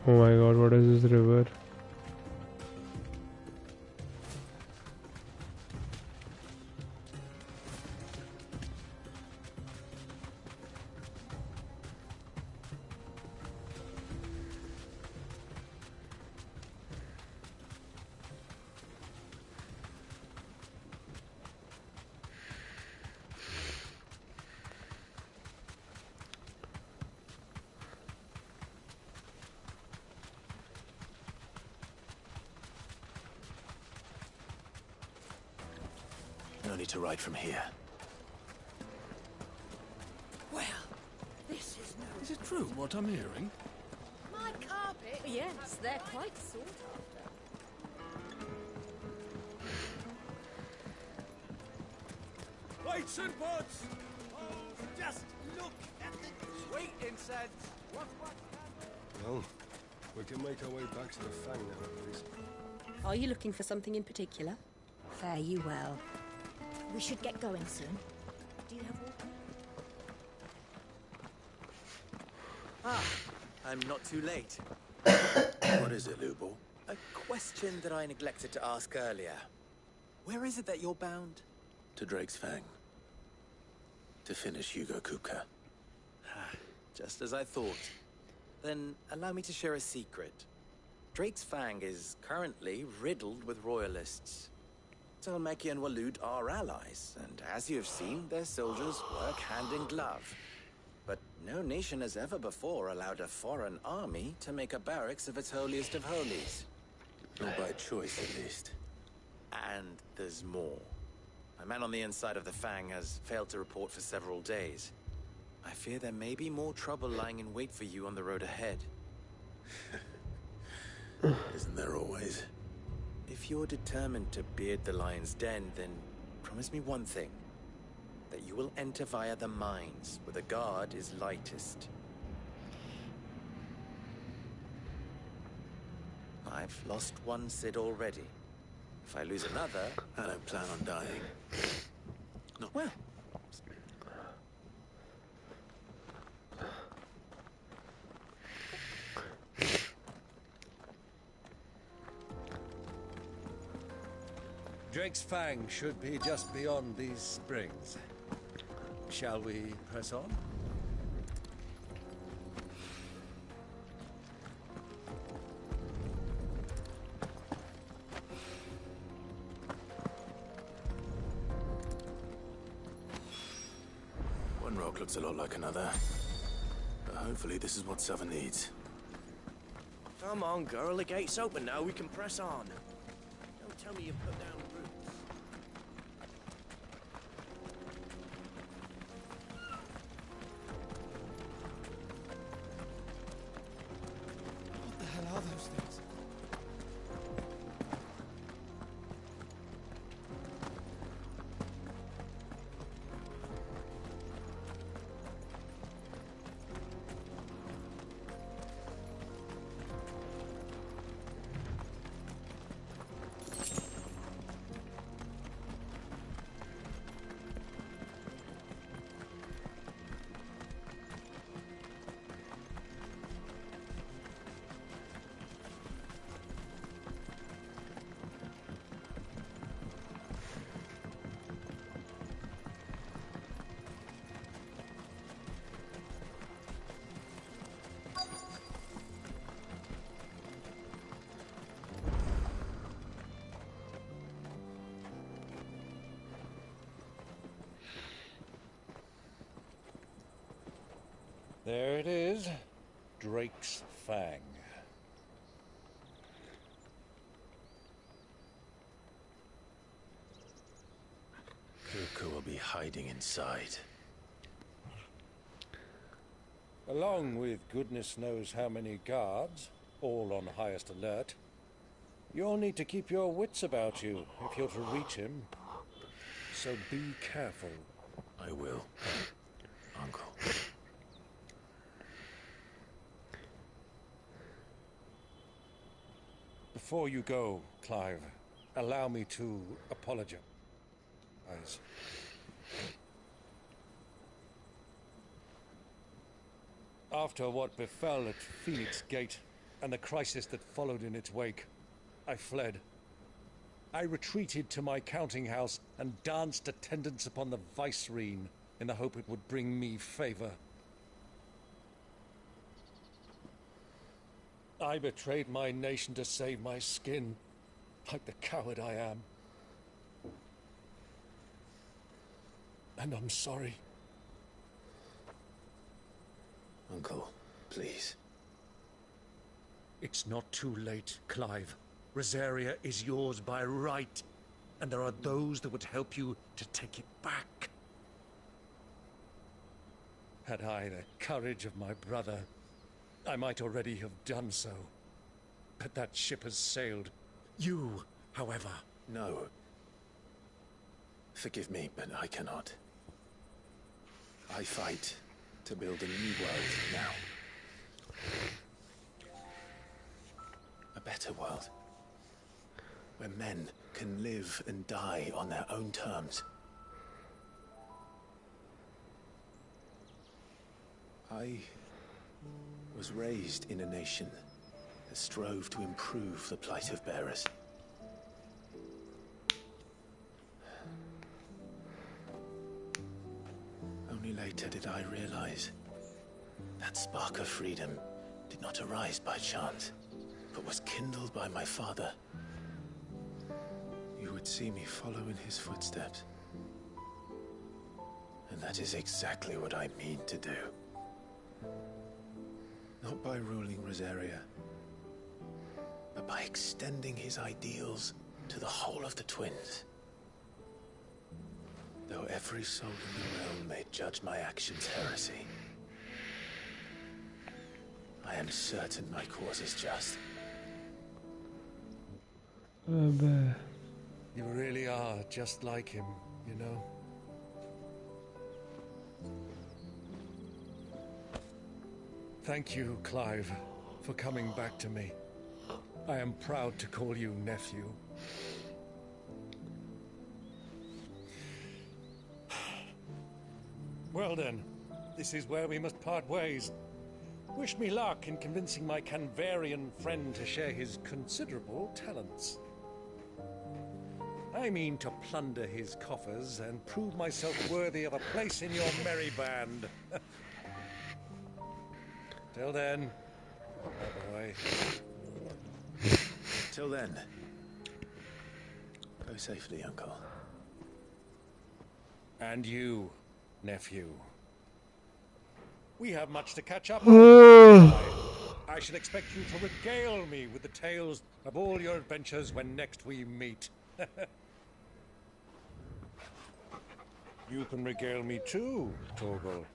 Oh my god, what is this river? No need to ride from here. Well, this is no... Is it true what I'm hearing? My carpet? Yes, they're quite sought after. Lights and pots! Oh, just look at the sweet incense! What? Well, we can make our way back to the Fang now, please. Are you looking for something in particular? Fare you well. We should get going soon. Do you have water? Ah, I'm not too late. What is it, Lubor? A question that I neglected to ask earlier. Where is it that you're bound? To Drake's Fang. To finish Hugo Kupka. Just as I thought. Then allow me to share a secret. Drake's Fang is currently riddled with royalists. Talmeki and Walud are allies, and as you have seen, their soldiers work hand in glove. But no nation has ever before allowed a foreign army to make a barracks of its holiest of holies. Not by choice, at least. And there's more. A man on the inside of the Fang has failed to report for several days. I fear there may be more trouble lying in wait for you on the road ahead. Isn't there always? If you're determined to beard the lion's den, then promise me one thing. That you will enter via the mines, where the guard is lightest. I've lost one Cid already. If I lose another... I don't plan on dying. No. Well... Drake's Fang should be just beyond these springs. Shall we press on? One rock looks a lot like another. But hopefully this is what Southern needs. Come on, girl. The gate's open now. We can press on. Don't tell me you've put down roots. What the hell are those things? There it is. Drake's Fang. Kuka will be hiding inside. Along with goodness knows how many guards, all on highest alert. You'll need to keep your wits about you if you're to reach him. So be careful. I will, Uncle. Before you go, Clive, allow me to apologize. After what befell at Phoenix Gate and the crisis that followed in its wake, I fled. I retreated to my counting house and danced attendance upon the vicereine in the hope it would bring me favor. I betrayed my nation to save my skin, like the coward I am. And I'm sorry. Uncle, please. It's not too late, Clive. Rosaria is yours by right, and there are those that would help you to take it back. Had I the courage of my brother, I might already have done so. But that ship has sailed. You, however... No. Forgive me, but I cannot. I fight to build a new world now. A better world. Where men can live and die on their own terms. I was raised in a nation that strove to improve the plight of bearers. Only later did I realize that spark of freedom did not arise by chance, but was kindled by my father. You would see me follow in his footsteps. And that is exactly what I mean to do. Not by ruling Rosaria, but by extending his ideals to the whole of the twins. Though every soul in the realm may judge my actions heresy, I am certain my cause is just. You really are just like him, you know? Thank you, Clive, for coming back to me. I am proud to call you nephew. Well then, this is where we must part ways. Wish me luck in convincing my Canvarian friend to share his considerable talents. I mean to plunder his coffers and prove myself worthy of a place in your merry band. Till then, bye-bye. Till then, go safely, Uncle. And you, nephew. We have much to catch up on. I shall expect you to regale me with the tales of all your adventures when next we meet. You can regale me too, Torgal.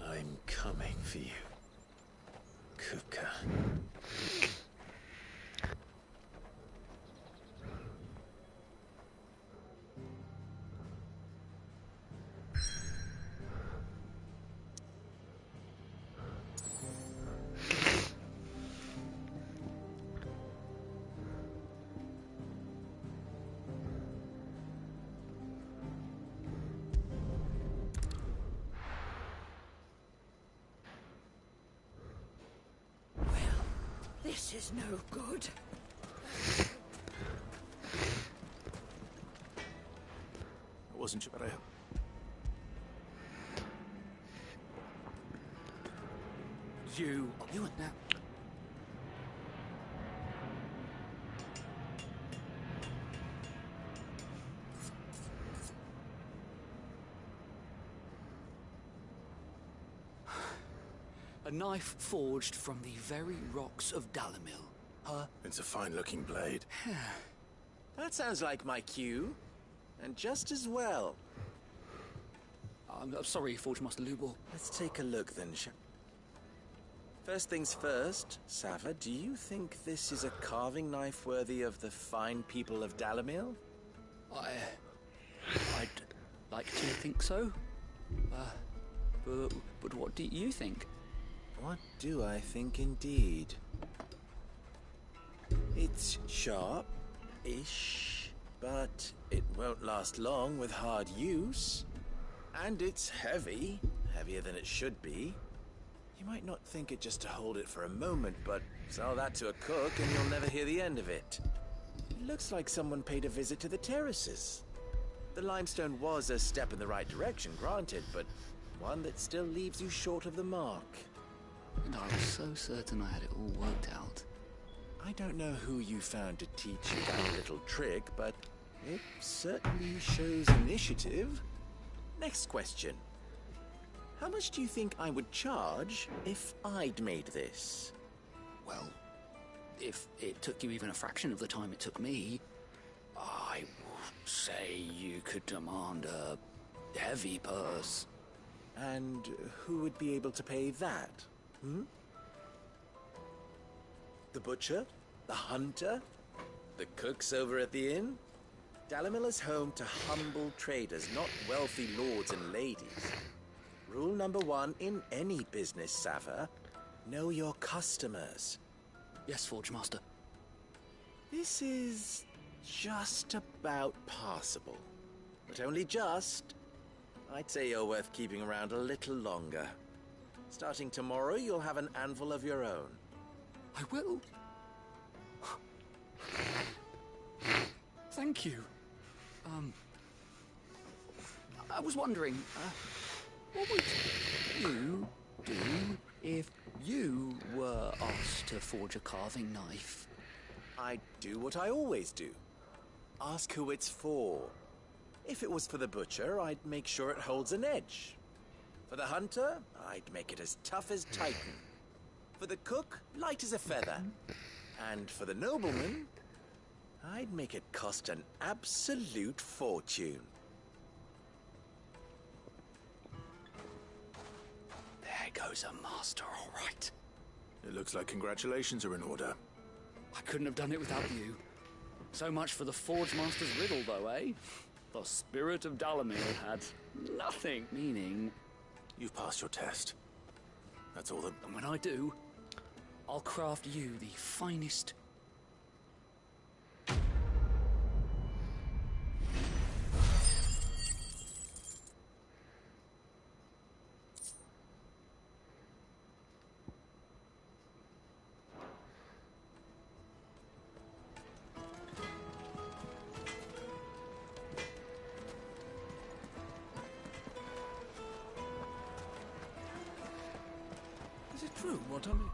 I'm coming for you, Kuka. This is no good. I wasn't sure. You and that. A knife forged from the very rocks of Dalamil. It's a fine-looking blade. That sounds like my cue. And just as well. I'm sorry, Forge Master Lubor. Let's take a look then, First things first, Sava, do you think this is a carving knife worthy of the fine people of Dalamil? I'd like to think so. But what do you think? What do I think indeed? It's sharp-ish, but it won't last long with hard use. And it's heavy, heavier than it should be. You might not think it just to hold it for a moment, but sell that to a cook and you'll never hear the end of it. It looks like someone paid a visit to the terraces. The limestone was a step in the right direction, granted, but one that still leaves you short of the mark. And I was so certain I had it all worked out. I don't know who you found to teach you that little trick, but it certainly shows initiative. Next question. How much do you think I would charge if I'd made this? Well, if it took you even a fraction of the time it took me, I would say you could demand a heavy purse. And who would be able to pay that? The butcher? The hunter? The cooks over at the inn? Dalamil is home to humble traders, not wealthy lords and ladies. Rule number 1 in any business, Sava. Know your customers. Yes, Forge Master. This is just about passable. But only just. I'd say you're worth keeping around a little longer. Starting tomorrow, you'll have an anvil of your own. I will. Thank you. I was wondering, what would you do if you were asked to forge a carving knife? I'd do what I always do. Ask who it's for. If it was for the butcher, I'd make sure it holds an edge. For the hunter, I'd make it as tough as Titan. For the cook, light as a feather. And for the nobleman, I'd make it cost an absolute fortune. There goes a master, all right. It looks like congratulations are in order. I couldn't have done it without you. So much for the Forge Master's riddle, though, eh? The spirit of Dalamil had nothing. Meaning... You've passed your test. That's all that... And when I do, I'll craft you the finest... Is it true what I'm...